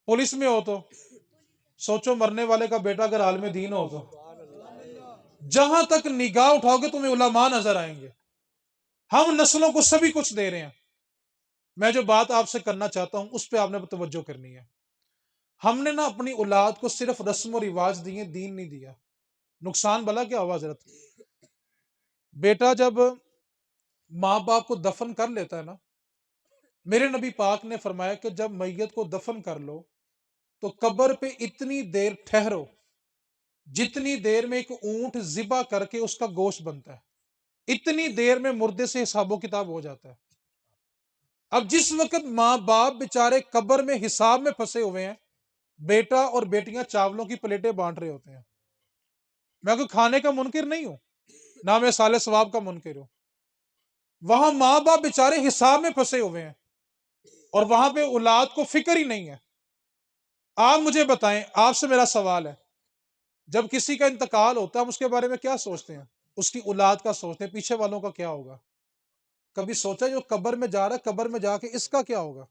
پولیس میں ہو تو. سوچو مرنے والے کا بیٹا اگر عالم دین ہو تو جہاں تک نگاہ اٹھاؤ گے تمہیں علماء نظر آئیں گے. ہم نسلوں کو سبھی کچھ دے رہے ہیں. میں جو بات آپ سے کرنا چاہتا ہوں اس پہ آپ نے توجہ کرنی ہے. ہم نے نا اپنی اولاد کو صرف رسم و رواج دیے، دین نہیں دیا. نقصان بھلا کیا ہوا حضرت؟ بیٹا جب ماں باپ کو دفن کر لیتا ہے نا، میرے نبی پاک نے فرمایا کہ جب میت کو دفن کر لو تو قبر پہ اتنی دیر ٹھہرو جتنی دیر میں ایک اونٹ ذبح کر کے اس کا گوشت بنتا ہے. اتنی دیر میں مردے سے حساب و کتاب ہو جاتا ہے. اب جس وقت ماں باپ بیچارے قبر میں حساب میں پھنسے ہوئے ہیں، بیٹا اور بیٹیاں چاولوں کی پلیٹیں بانٹ رہے ہوتے ہیں. میں کوئی کھانے کا منکر نہیں ہوں، نہ میں صالح ثواب کا منکر ہوں. وہاں ماں باپ بیچارے حساب میں پھنسے ہوئے ہیں اور وہاں پہ اولاد کو فکر ہی نہیں ہے. آپ مجھے بتائیں، آپ سے میرا سوال ہے، جب کسی کا انتقال ہوتا ہے ہم اس کے بارے میں کیا سوچتے ہیں؟ اس کی اولاد کا سوچتے ہیں، پیچھے والوں کا کیا ہوگا. کبھی سوچا جو قبر میں جا رہا ہے، قبر میں جا کے اس کا کیا ہوگا؟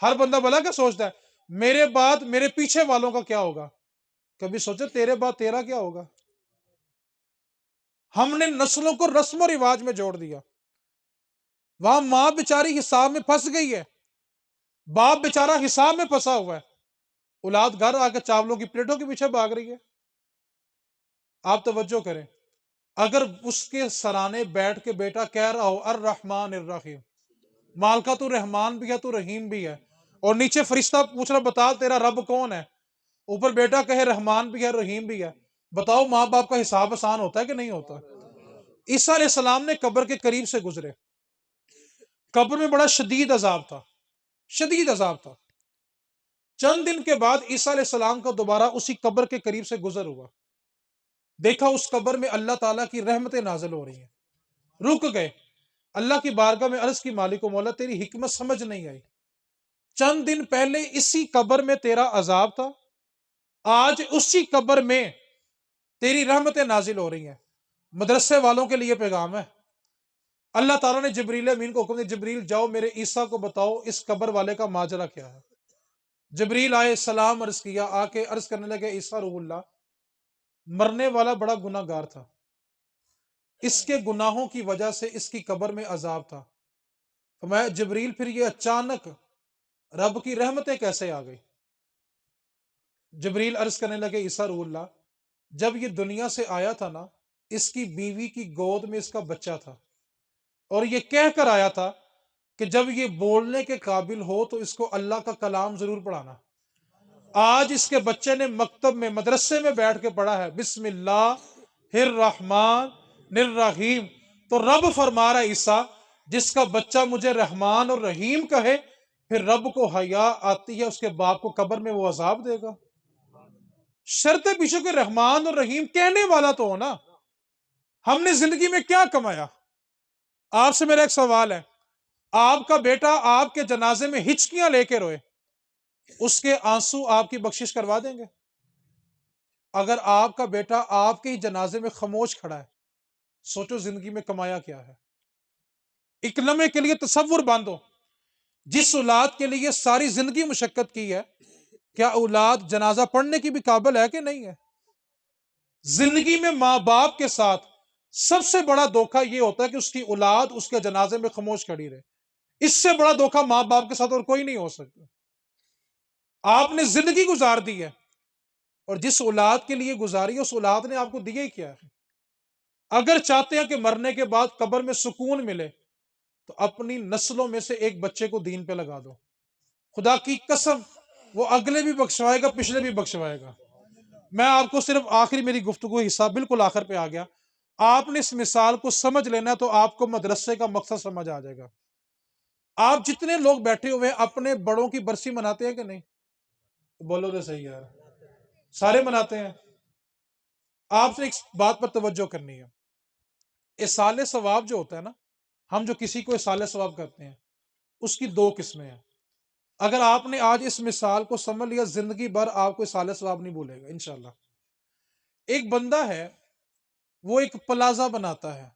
ہر بندہ بھلا کیا سوچتا ہے، میرے بعد میرے پیچھے والوں کا کیا ہوگا. کبھی سوچا تیرے بعد تیرا کیا ہوگا؟ ہم نے نسلوں کو رسم و رواج میں جوڑ دیا. وہاں ماں بیچاری حساب میں پھنس گئی ہے، باپ بیچارہ حساب میں پھنسا ہوا ہے، اولاد گھر آ کے چاولوں کی پلیٹوں کے پیچھے بھاگ رہی ہے. آپ توجہ کریں، اگر اس کے سرانے بیٹھ کے بیٹا کہہ رہا ہو الرحمن الرحیم، مالکا تو رحمان بھی ہے تو رحیم بھی ہے، اور نیچے فرشتہ پوچھ رہا بتا تیرا رب کون ہے، اوپر بیٹا کہے رحمان بھی ہے رحیم بھی ہے، بتاؤ ماں باپ کا حساب آسان ہوتا ہے کہ نہیں ہوتا؟ عیسیٰ علیہ السلام نے قبر کے قریب سے گزرے، قبر میں بڑا شدید عذاب تھا، شدید عذاب تھا. چند دن کے بعد عیسیٰ علیہ السلام کا دوبارہ اسی قبر کے قریب سے گزر ہوا، دیکھا اس قبر میں اللہ تعالیٰ کی رحمتیں نازل ہو رہی ہیں. رک گئے، اللہ کی بارگاہ میں عرض کی مالک و مولا تیری حکمت سمجھ نہیں آئی، چند دن پہلے اسی قبر میں تیرا عذاب تھا، آج اسی قبر میں تیری رحمتیں نازل ہو رہی ہیں. مدرسے والوں کے لیے پیغام ہے، اللہ تعالیٰ نے جبریل امین کو حکم دیا، جبریل جاؤ میرے عیسیٰ کو بتاؤ اس قبر والے کا ماجرا کیا ہے۔ جبریل آئے، سلام عرض کیا، آ کے عرض کرنے لگے عیسیٰ روح اللہ، مرنے والا بڑا گناہ گار تھا، اس کے گناہوں کی وجہ سے اس کی قبر میں عذاب تھا۔ فرمایا جبریل پھر یہ اچانک رب کی رحمتیں کیسے آ گئی؟ جبریل عرض کرنے لگے عیسیٰ روح اللہ، جب یہ دنیا سے آیا تھا نا، اس کی بیوی کی گود میں اس کا بچہ تھا، اور یہ کہہ کر آیا تھا کہ جب یہ بولنے کے قابل ہو تو اس کو اللہ کا کلام ضرور پڑھانا۔ آج اس کے بچے نے مکتب میں، مدرسے میں بیٹھ کے پڑھا ہے بسم اللہ الرحمن الرحیم، تو رب فرما رہا ہے عیسیٰ جس کا بچہ مجھے رحمان اور رحیم کہے، پھر رب کو حیا آتی ہے اس کے باپ کو قبر میں وہ عذاب دے گا۔ شرط پیچھے کہ رحمان اور رحیم کہنے والا تو ہو نا۔ ہم نے زندگی میں کیا کمایا؟ آپ سے میرا ایک سوال ہے، آپ کا بیٹا آپ کے جنازے میں ہچکیاں لے کے روئے، اس کے آنسو آپ کی بخشش کروا دیں گے؟ اگر آپ کا بیٹا آپ کے ہی جنازے میں خاموش کھڑا ہے، سوچو زندگی میں کمایا کیا ہے؟ ایک لمحے کے لیے تصور باندھو، جس اولاد کے لیے ساری زندگی مشقت کی ہے، کیا اولاد جنازہ پڑھنے کی بھی قابل ہے کہ نہیں ہے؟ زندگی میں ماں باپ کے ساتھ سب سے بڑا دھوکہ یہ ہوتا ہے کہ اس کی اولاد اس کے جنازے میں خاموش کھڑی رہے۔ اس سے بڑا دھوکہ ماں باپ کے ساتھ اور کوئی نہیں ہو سکتا۔ آپ نے زندگی گزار دی ہے، اور جس اولاد کے لیے گزاری ہے اس اولاد نے آپ کو دیا ہی کیا ہے؟ اگر چاہتے ہیں کہ مرنے کے بعد قبر میں سکون ملے تو اپنی نسلوں میں سے ایک بچے کو دین پہ لگا دو، خدا کی قسم وہ اگلے بھی بخشوائے گا، پچھلے بھی بخشوائے گا۔ میں آپ کو صرف آخری میری گفتگو حصہ بالکل آخر پہ آ گیا، آپ نے اس مثال کو سمجھ لینا تو آپ کو مدرسے کا مقصد سمجھ آ جائے گا۔ آپ جتنے لوگ بیٹھے ہوئے اپنے بڑوں کی برسی مناتے ہیں کہ نہیں؟ بولو تو صحیح یار، سارے مناتے ہیں۔ آپ سے ایک بات پر توجہ کرنی ہے، اصال ثواب جو ہوتا ہے نا، ہم جو کسی کو اصال ثواب کرتے ہیں اس کی دو قسمیں ہیں۔ اگر آپ نے آج اس مثال کو سمجھ لیا، زندگی بھر آپ کو اصال ثواب نہیں بھولے گا انشاءاللہ۔ ایک بندہ ہے، وہ ایک پلازا بناتا ہے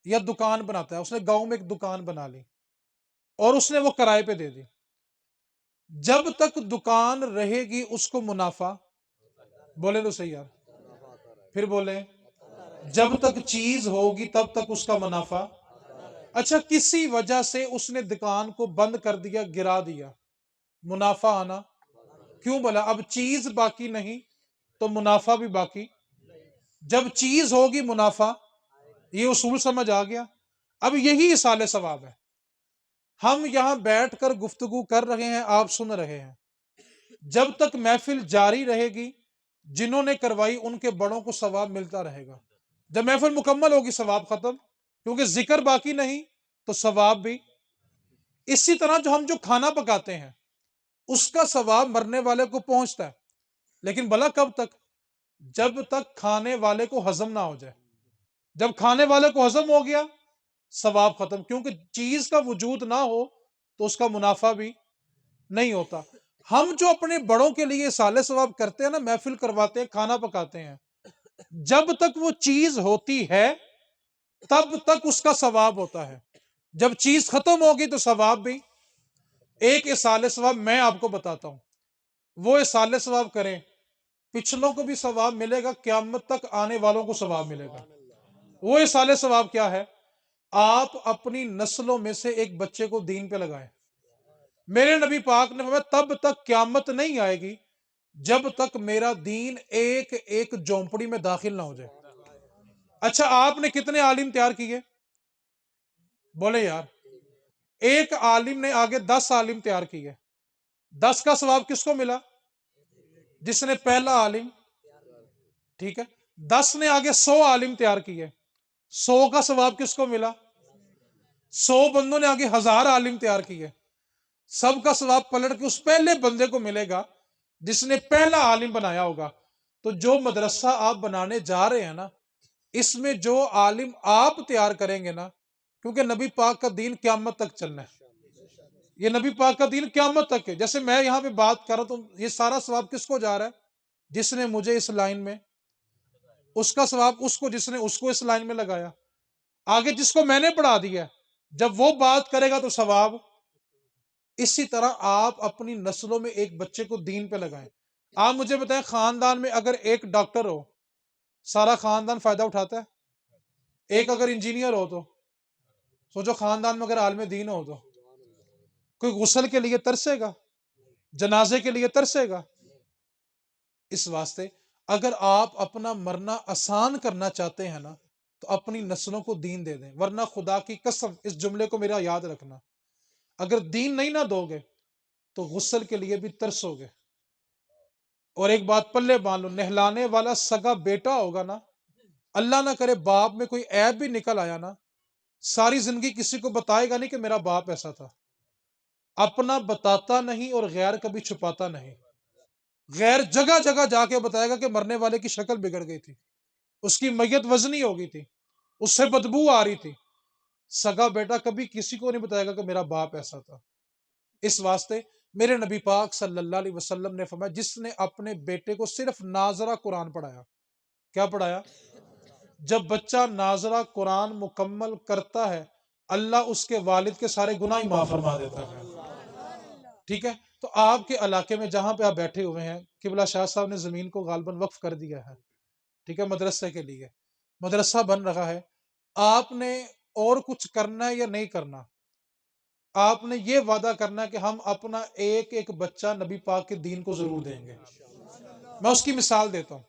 یا دکان بناتا ہے، اس نے گاؤں میں ایک دکان بنا لی اور اس نے وہ کرائے پہ دے دی۔ جب تک دکان رہے گی اس کو منافع، بولے تو صحیح یار، پھر بولیں، جب تک چیز ہوگی تب تک اس کا منافع۔ اچھا کسی وجہ سے اس نے دکان کو بند کر دیا، گرا دیا، منافع آنا کیوں؟ بولا اب چیز باقی نہیں تو منافع بھی باقی، جب چیز ہوگی منافع، یہ اصول سمجھ آ گیا؟ اب یہی اصال ثواب ہے۔ ہم یہاں بیٹھ کر گفتگو کر رہے ہیں، آپ سن رہے ہیں، جب تک محفل جاری رہے گی جنہوں نے کروائی ان کے بڑوں کو ثواب ملتا رہے گا۔ جب محفل مکمل ہوگی ثواب ختم، کیونکہ ذکر باقی نہیں تو ثواب بھی۔ اسی طرح جو کھانا پکاتے ہیں اس کا ثواب مرنے والے کو پہنچتا ہے، لیکن بھلا کب تک؟ جب تک کھانے والے کو ہضم نہ ہو جائے۔ جب کھانے والے کو ہضم ہو گیا ثواب ختم، کیونکہ چیز کا وجود نہ ہو تو اس کا منافع بھی نہیں ہوتا۔ ہم جو اپنے بڑوں کے لیے اصال ثواب کرتے ہیں نا، محفل کرواتے ہیں، کھانا پکاتے ہیں، جب تک وہ چیز ہوتی ہے تب تک اس کا ثواب ہوتا ہے، جب چیز ختم ہوگی تو ثواب بھی۔ ایک اصال ثواب میں آپ کو بتاتا ہوں، وہ اصال ثواب کریں، پچھلوں کو بھی ثواب ملے گا، قیامت تک آنے والوں کو ثواب ملے گا۔ وہ اصال ثواب کیا ہے؟ آپ اپنی نسلوں میں سے ایک بچے کو دین پہ لگائیں۔ میرے نبی پاک نے فرمایا تب تک قیامت نہیں آئے گی جب تک میرا دین ایک ایک جھونپڑی میں داخل نہ ہو جائے۔ اچھا آپ نے کتنے عالم تیار کیے؟ بولے یار، ایک عالم نے آگے 10 عالم تیار کیے، 10 کا ثواب کس کو ملا؟ جس نے پہلا عالم، ٹھیک ہے، 10 نے آگے 100 عالم تیار کیے، 100 کا ثواب کس کو ملا؟ 100 بندوں نے آگے 1000 عالم تیار کیے، سب کا ثواب پلٹ کے اس پہلے بندے کو ملے گا جس نے پہلا عالم بنایا ہوگا۔ تو جو مدرسہ آپ بنانے جا رہے ہیں نا، اس میں جو عالم آپ تیار کریں گے نا، کیونکہ نبی پاک کا دین قیامت تک چلنا ہے، یہ نبی پاک کا دین قیامت تک ہے۔ جیسے میں یہاں پہ بات کر رہا ہوں تو یہ سارا ثواب کس کو جا رہا ہے؟ جس نے مجھے اس لائن میں، اس کا ثواب اس کو جس نے اس کو اس لائن میں لگایا، آگے جس کو میں نے پڑھا دیا ہے جب وہ بات کرے گا تو ثواب۔ اسی طرح آپ اپنی نسلوں میں ایک بچے کو دین پہ لگائیں۔ آپ مجھے بتائیں، خاندان میں اگر ایک ڈاکٹر ہو، سارا خاندان فائدہ اٹھاتا ہے؟ ایک اگر انجینئر ہو تو سوچو، خاندان میں اگر عالم دین ہو تو کوئی غسل کے لیے ترسے گا؟ جنازے کے لیے ترسے گا؟ اس واسطے اگر آپ اپنا مرنا آسان کرنا چاہتے ہیں نا، تو اپنی نسلوں کو دین دے دیں، ورنہ خدا کی قسم اس جملے کو میرا یاد رکھنا، اگر دین نہیں نہ دو گے تو غسل کے لیے بھی ترسو گے۔ اور ایک بات پلے باندھ لو، نہلانے والا سگا بیٹا ہوگا نا، اللہ نہ کرے باپ میں کوئی عیب بھی نکل آیا نا، ساری زندگی کسی کو بتائے گا نہیں کہ میرا باپ ایسا تھا۔ اپنا بتاتا نہیں اور غیر کبھی چھپاتا نہیں۔ غیر جگہ جگہ جا کے بتائے گا کہ مرنے والے کی شکل بگڑ گئی تھی، اس کی میت وزنی ہو گئی تھی، اس سے بدبو آ رہی تھی۔ سگا بیٹا کبھی کسی کو نہیں بتائے گا کہ میرا باپ ایسا تھا۔ اس واسطے میرے نبی پاک صلی اللہ علیہ وسلم نے فرمایا، جس نے اپنے بیٹے کو صرف ناظرہ قرآن پڑھایا، کیا پڑھایا؟ جب بچہ ناظرہ قرآن مکمل کرتا ہے، اللہ اس کے والد کے سارے گناہ ہی معاف فرما دیتا ہے۔ ٹھیک ہے؟ تو آپ کے علاقے میں جہاں پہ آپ بیٹھے ہوئے ہیں، قبلہ شاہ صاحب نے زمین کو غالباً وقف کر دیا ہے، ٹھیک ہے، مدرسے کے لیے، مدرسہ بن رہا ہے۔ آپ نے اور کچھ کرنا ہے یا نہیں کرنا؟ آپ نے یہ وعدہ کرنا ہے کہ ہم اپنا ایک ایک بچہ نبی پاک کے دین کو ضرور دیں گے۔ میں اس کی مثال دیتا ہوں۔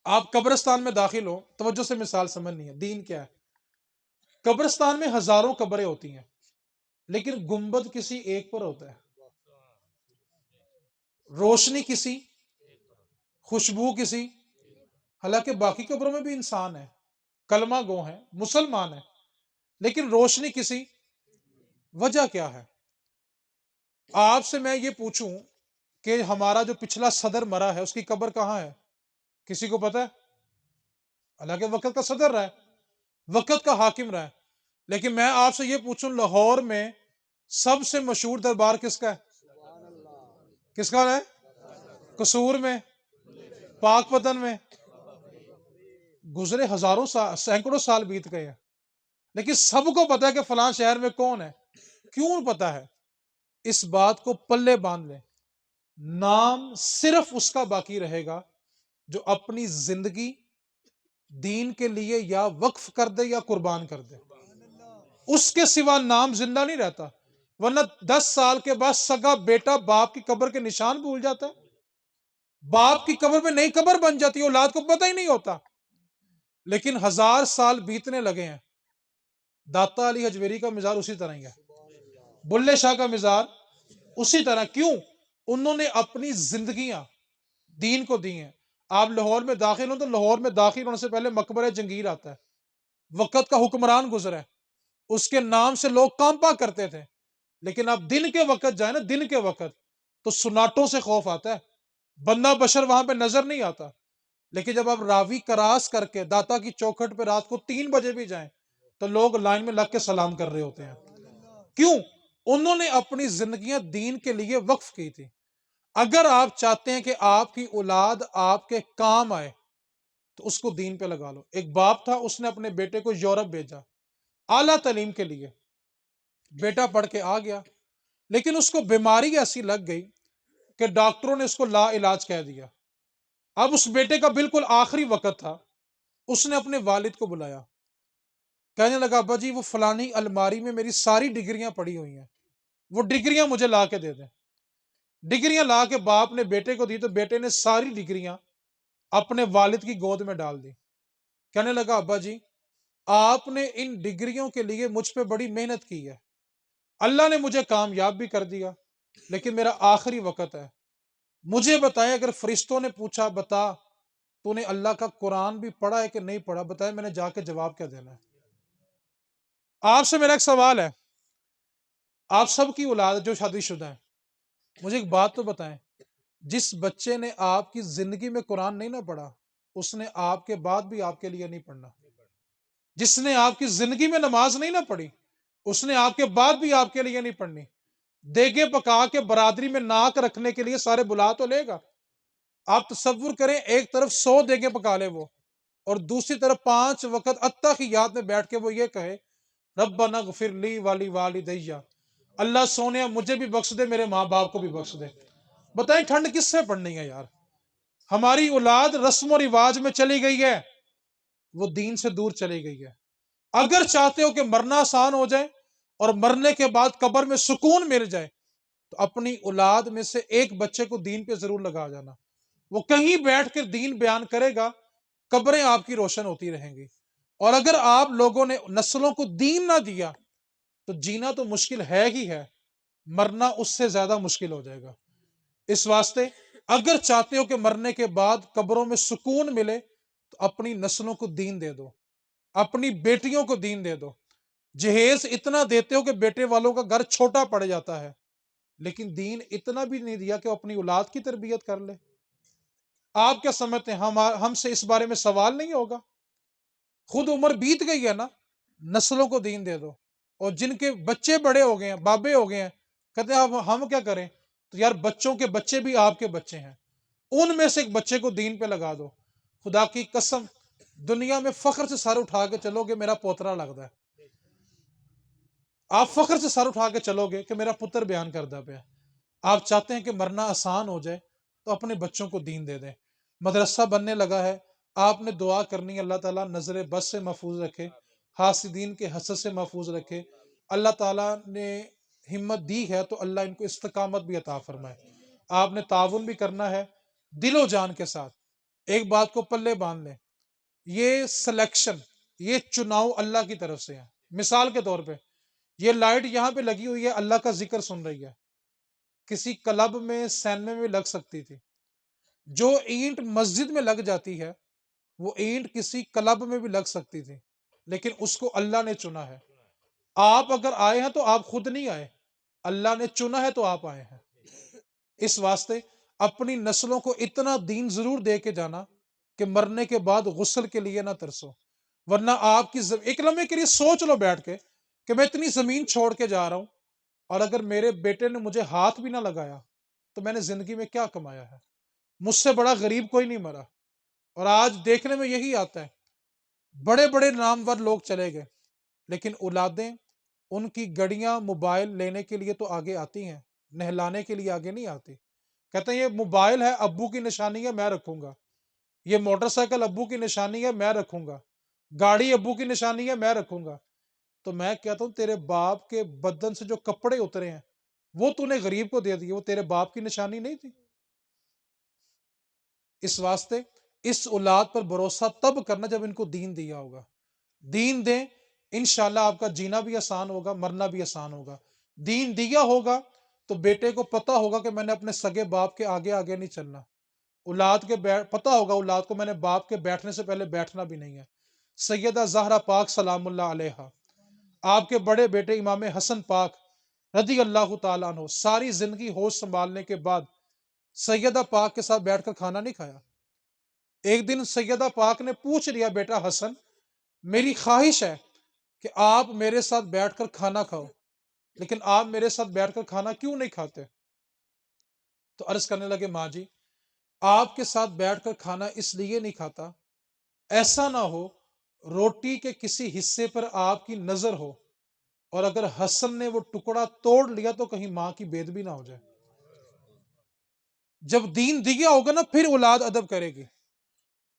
آپ قبرستان میں داخل ہو، توجہ سے مثال سمجھنی ہے، دین کیا ہے۔ قبرستان میں ہزاروں قبریں ہوتی ہیں، لیکن گنبد کسی ایک پر ہوتا ہے، روشنی کسی، خوشبو کسی، حالانکہ باقی قبروں میں بھی انسان ہے، کلمہ گو ہیں، مسلمان ہیں، لیکن روشنی کسی۔ وجہ کیا ہے؟ آپ سے میں یہ پوچھوں کہ ہمارا جو پچھلا صدر مرا ہے، اس کی قبر کہاں ہے؟ کسی کو پتہ ہے؟ حالانکہ وقت کا صدر رہا ہے، وقت کا حاکم رہا ہے، لیکن میں آپ سے یہ پوچھوں، لاہور میں سب سے مشہور دربار کس کا ہے؟ کس کا ہے؟ قصور میں، پاک پتن میں، گزرے ہزاروں سال، سینکڑوں سال بیت گئے ہیں، لیکن سب کو پتا ہے کہ فلاں شہر میں کون ہے۔ کیوں پتا ہے؟ اس بات کو پلے باندھ لیں، نام صرف اس کا باقی رہے گا جو اپنی زندگی دین کے لیے یا وقف کر دے یا قربان کر دے، اس کے سوا نام زندہ نہیں رہتا۔ ورنہ 10 سال کے بعد سگا بیٹا باپ کی قبر کے نشان بھول جاتا ہے، باپ کی قبر میں نئی قبر بن جاتی ہے، اولاد کو پتہ ہی نہیں ہوتا۔ لیکن 1000 سال بیتنے لگے ہیں، داتا علی حجویری کا مزار اسی طرح ہی ہے، بلے شاہ کا مزار اسی طرح۔ کیوں؟ انہوں نے اپنی زندگیاں دین کو دی ہیں۔ آپ لاہور میں داخل ہوں تو لاہور میں داخل ہونے سے پہلے مقبرہ جنگیر آتا ہے، وقت کا حکمران گزرا ہے، اس کے نام سے لوگ کانپا کرتے تھے۔ لیکن اب دن کے وقت جائے نا، دن کے وقت تو سناٹوں سے خوف آتا ہے، بندہ بشر وہاں پہ نظر نہیں آتا۔ لیکن جب آپ راوی کراس کر کے داتا کی چوکھٹ پہ رات کو 3 بجے بھی جائیں تو لوگ لائن میں لگ کے سلام کر رہے ہوتے ہیں۔ کیوں؟ انہوں نے اپنی زندگیاں دین کے لیے وقف کی تھی۔ اگر آپ چاہتے ہیں کہ آپ کی اولاد آپ کے کام آئے تو اس کو دین پہ لگا لو۔ ایک باپ تھا، اس نے اپنے بیٹے کو یورپ بھیجا اعلیٰ تعلیم کے لیے، بیٹا پڑھ کے آ گیا، لیکن اس کو بیماری ایسی لگ گئی کہ ڈاکٹروں نے اس کو لا علاج کہہ دیا۔ اب اس بیٹے کا بالکل آخری وقت تھا، اس نے اپنے والد کو بلایا، کہنے لگا، ابا جی وہ فلانی الماری میں میری ساری ڈگریاں پڑی ہوئی ہیں، وہ ڈگریاں مجھے لا کے دے دیں۔ ڈگریاں لا کے باپ نے بیٹے کو دی تو بیٹے نے ساری ڈگریاں اپنے والد کی گود میں ڈال دی۔ کہنے لگا، ابا جی آپ نے ان ڈگریوں کے لیے مجھ پہ بڑی محنت کی ہے، اللہ نے مجھے کامیاب بھی کر دیا، لیکن میرا آخری وقت ہے، مجھے بتائیں اگر فرشتوں نے پوچھا بتا تو نے اللہ کا قرآن بھی پڑھا ہے کہ نہیں پڑھا، بتائیں میں نے جا کے جواب کیا دینا ہے؟ آپ سے میرا ایک سوال ہے، آپ سب کی اولاد جو شادی شدہ ہیں، مجھے ایک بات تو بتائیں، جس بچے نے آپ کی زندگی میں قرآن نہیں نہ پڑھا، اس نے آپ کے بعد بھی آپ کے لیے نہیں پڑھنا۔ جس نے آپ کی زندگی میں نماز نہیں نہ پڑھی، اس نے آپ کے بعد بھی آپ کے لیے نہیں پڑھنی۔ دیگے پکا کے برادری میں ناک رکھنے کے لیے سارے بلا تو لے گا۔ آپ تصور کریں، ایک طرف 100 دیگے پکا لے وہ، اور دوسری طرف 5 وقت اتحیات میں بیٹھ کے وہ یہ کہے ربنا اغفر لی والی والدیہ، اللہ سونیا مجھے بھی بخش دے، میرے ماں باپ کو بھی بخش دے۔ بتائیں ٹھنڈ کس سے پڑنی ہے یار؟ ہماری اولاد رسم و رواج میں چلی گئی ہے، وہ دین سے دور چلی گئی ہے۔ اگر چاہتے ہو کہ مرنا آسان ہو جائے اور مرنے کے بعد قبر میں سکون مل جائے، تو اپنی اولاد میں سے ایک بچے کو دین پہ ضرور لگا جانا، وہ کہیں بیٹھ کر دین بیان کرے گا، قبریں آپ کی روشن ہوتی رہیں گی۔ اور اگر آپ لوگوں نے نسلوں کو دین نہ دیا تو جینا تو مشکل ہے ہی ہے، مرنا اس سے زیادہ مشکل ہو جائے گا۔ اس واسطے اگر چاہتے ہو کہ مرنے کے بعد قبروں میں سکون ملے تو اپنی نسلوں کو دین دے دو، اپنی بیٹیوں کو دین دے دو۔ جہیز اتنا دیتے ہو کہ بیٹے والوں کا گھر چھوٹا پڑ جاتا ہے، لیکن دین اتنا بھی نہیں دیا کہ وہ اپنی اولاد کی تربیت کر لے۔ آپ کیا سمجھتے ہیں ہم سے اس بارے میں سوال نہیں ہوگا؟ خود عمر بیت گئی ہے نا، نسلوں کو دین دے دو۔ اور جن کے بچے بڑے ہو گئے ہیں، بابے ہو گئے ہیں، کہتے ہیں اب ہم کیا کریں؟ تو یار بچوں کے بچے بھی آپ کے بچے ہیں، ان میں سے ایک بچے کو دین پہ لگا دو۔ خدا کی قسم دنیا میں فخر سے سر اٹھا کے چلو گے میرا پوترا لگتا ہے، آپ فخر سے سر اٹھا کے چلو گے کہ میرا پتر بیان کردہ پہ ہے۔ آپ چاہتے ہیں کہ مرنا آسان ہو جائے تو اپنے بچوں کو دین دے دیں۔ مدرسہ بننے لگا ہے، آپ نے دعا کرنی ہے اللہ تعالیٰ نظر بد سے محفوظ رکھے، حاسدین کے حسد سے محفوظ رکھے۔ اللہ تعالیٰ نے ہمت دی ہے تو اللہ ان کو استقامت بھی عطا فرمائے۔ آپ نے تعاون بھی کرنا ہے دل و جان کے ساتھ۔ ایک بات کو پلے باندھ لیں، یہ سلیکشن، یہ چناؤ اللہ کی طرف سے ہے۔ مثال کے طور پہ یہ لائٹ یہاں پہ لگی ہوئی ہے، اللہ کا ذکر سن رہی ہے، کسی کلب میں سینمے میں لگ سکتی تھی۔ جو اینٹ مسجد میں لگ جاتی ہے وہ اینٹ کسی کلب میں بھی لگ سکتی تھی، لیکن اس کو اللہ نے چنا ہے۔ آپ اگر آئے ہیں تو آپ خود نہیں آئے، اللہ نے چنا ہے تو آپ آئے ہیں۔ اس واسطے اپنی نسلوں کو اتنا دین ضرور دے کے جانا کہ مرنے کے بعد غسل کے لیے نہ ترسو، ورنہ آپ کی ایک لمحے کے لیے سوچ لو بیٹھ کے کہ میں اتنی زمین چھوڑ کے جا رہا ہوں اور اگر میرے بیٹے نے مجھے ہاتھ بھی نہ لگایا تو میں نے زندگی میں کیا کمایا ہے؟ مجھ سے بڑا غریب کوئی نہیں مرا۔ اور آج دیکھنے میں یہی آتا ہے، بڑے بڑے نامور لوگ چلے گئے لیکن اولادیں ان کی گڑیاں موبائل لینے کے لیے تو آگے آتی ہیں، نہلانے کے لیے آگے نہیں آتی۔ کہتے ہیں یہ موبائل ہے ابو کی نشانی ہے میں رکھوں گا، یہ موٹر سائیکل ابو کی نشانی ہے میں رکھوں گا، گاڑی ابو کی نشانی ہے میں رکھوں گا۔ تو میں کہتا ہوں تیرے باپ کے بدن سے جو کپڑے اترے ہیں وہ تو نے غریب کو دے دیے، وہ تیرے باپ کی نشانی نہیں تھی؟ اس واسطے اس اولاد پر بھروسہ تب کرنا جب ان کو دین دیا ہوگا۔ دین دیں، انشاءاللہ آپ کا جینا بھی آسان ہوگا، مرنا بھی آسان ہوگا۔ دین دیا ہوگا تو بیٹے کو پتا ہوگا کہ میں نے اپنے سگے باپ کے آگے آگے نہیں چلنا۔ اولاد کے پتا ہوگا اولاد کو میں نے باپ کے بیٹھنے سے پہلے بیٹھنا بھی نہیں ہے۔ سیدہ زہرا پاک سلام اللہ علیہا، آپ کے بڑے بیٹے امام حسن پاک رضی اللہ تعالیٰ عنہ ساری زندگی ہوش سنبھالنے کے بعد سیدہ پاک کے ساتھ بیٹھ کر کھانا نہیں کھایا۔ ایک دن سیدہ پاک نے پوچھ لیا بیٹا حسن میری خواہش ہے کہ آپ میرے ساتھ بیٹھ کر کھانا کھاؤ، لیکن آپ میرے ساتھ بیٹھ کر کھانا کیوں نہیں کھاتے؟ تو عرض کرنے لگے ماں جی آپ کے ساتھ بیٹھ کر کھانا اس لیے نہیں کھاتا، ایسا نہ ہو روٹی کے کسی حصے پر آپ کی نظر ہو اور اگر حسن نے وہ ٹکڑا توڑ لیا تو کہیں ماں کی بے ادبی نہ ہو جائے۔ جب دین دیا ہوگا نا پھر اولاد ادب کرے گی۔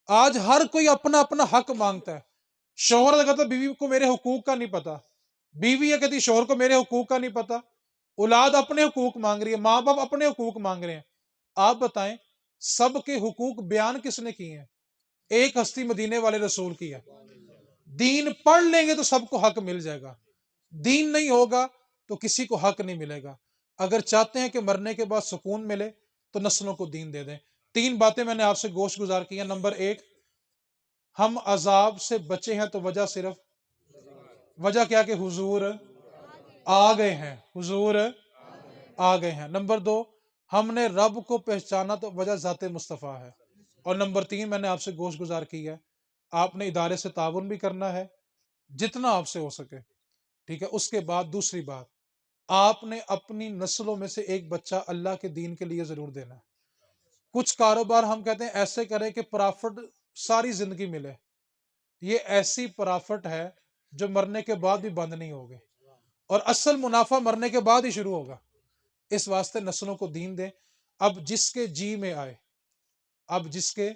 آج ہر کوئی اپنا اپنا حق مانگتا ہے۔ شوہر کہتا بیوی کو میرے حقوق کا نہیں پتا، بیوی یہ کہتی شوہر کو میرے حقوق کا نہیں پتا، اولاد اپنے حقوق مانگ رہی ہے، ماں باپ اپنے حقوق مانگ رہے ہیں۔ آپ بتائیں سب کے حقوق بیان کس نے کیے ہیں؟ ایک ہستی مدینے والے رسول کی ہے۔ دین پڑھ لیں گے تو سب کو حق مل جائے گا، دین نہیں ہوگا تو کسی کو حق نہیں ملے گا۔ اگر چاہتے ہیں کہ مرنے کے بعد سکون ملے تو نسلوں کو دین دے دیں۔ تین باتیں میں نے آپ سے گوش گزار کی ہیں۔ نمبر ایک، ہم عذاب سے بچے ہیں تو وجہ کیا کہ حضور آ گئے ہیں، حضور آ گئے ہیں۔ نمبر دو، ہم نے رب کو پہچانا تو وجہ ذات مصطفیٰ ہے۔ اور نمبر تین میں نے آپ سے گوش گزار کی ہے، آپ نے ادارے سے تعاون بھی کرنا ہے جتنا آپ سے ہو سکے، ٹھیک ہے؟ اس کے بعد دوسری بات، آپ نے اپنی نسلوں میں سے ایک بچہ اللہ کے دین کے لیے ضرور دینا ہے۔ کچھ کاروبار ہم کہتے ہیں ایسے کریں کہ پرافٹ ساری زندگی ملے، یہ ایسی پرافٹ ہے جو مرنے کے بعد بھی بند نہیں ہوگے، اور اصل منافع مرنے کے بعد ہی شروع ہوگا۔ اس واسطے نسلوں کو دین دیں۔ اب جس کے جی میں آئے، اب جس کے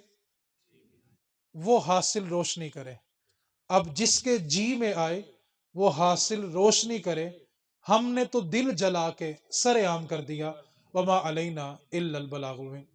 وہ حاصل روشنی کرے، اب جس کے جی میں آئے وہ حاصل روشنی کرے۔ ہم نے تو دل جلا کے سر عام کر دیا، وما علینا الا البلاغ المبین۔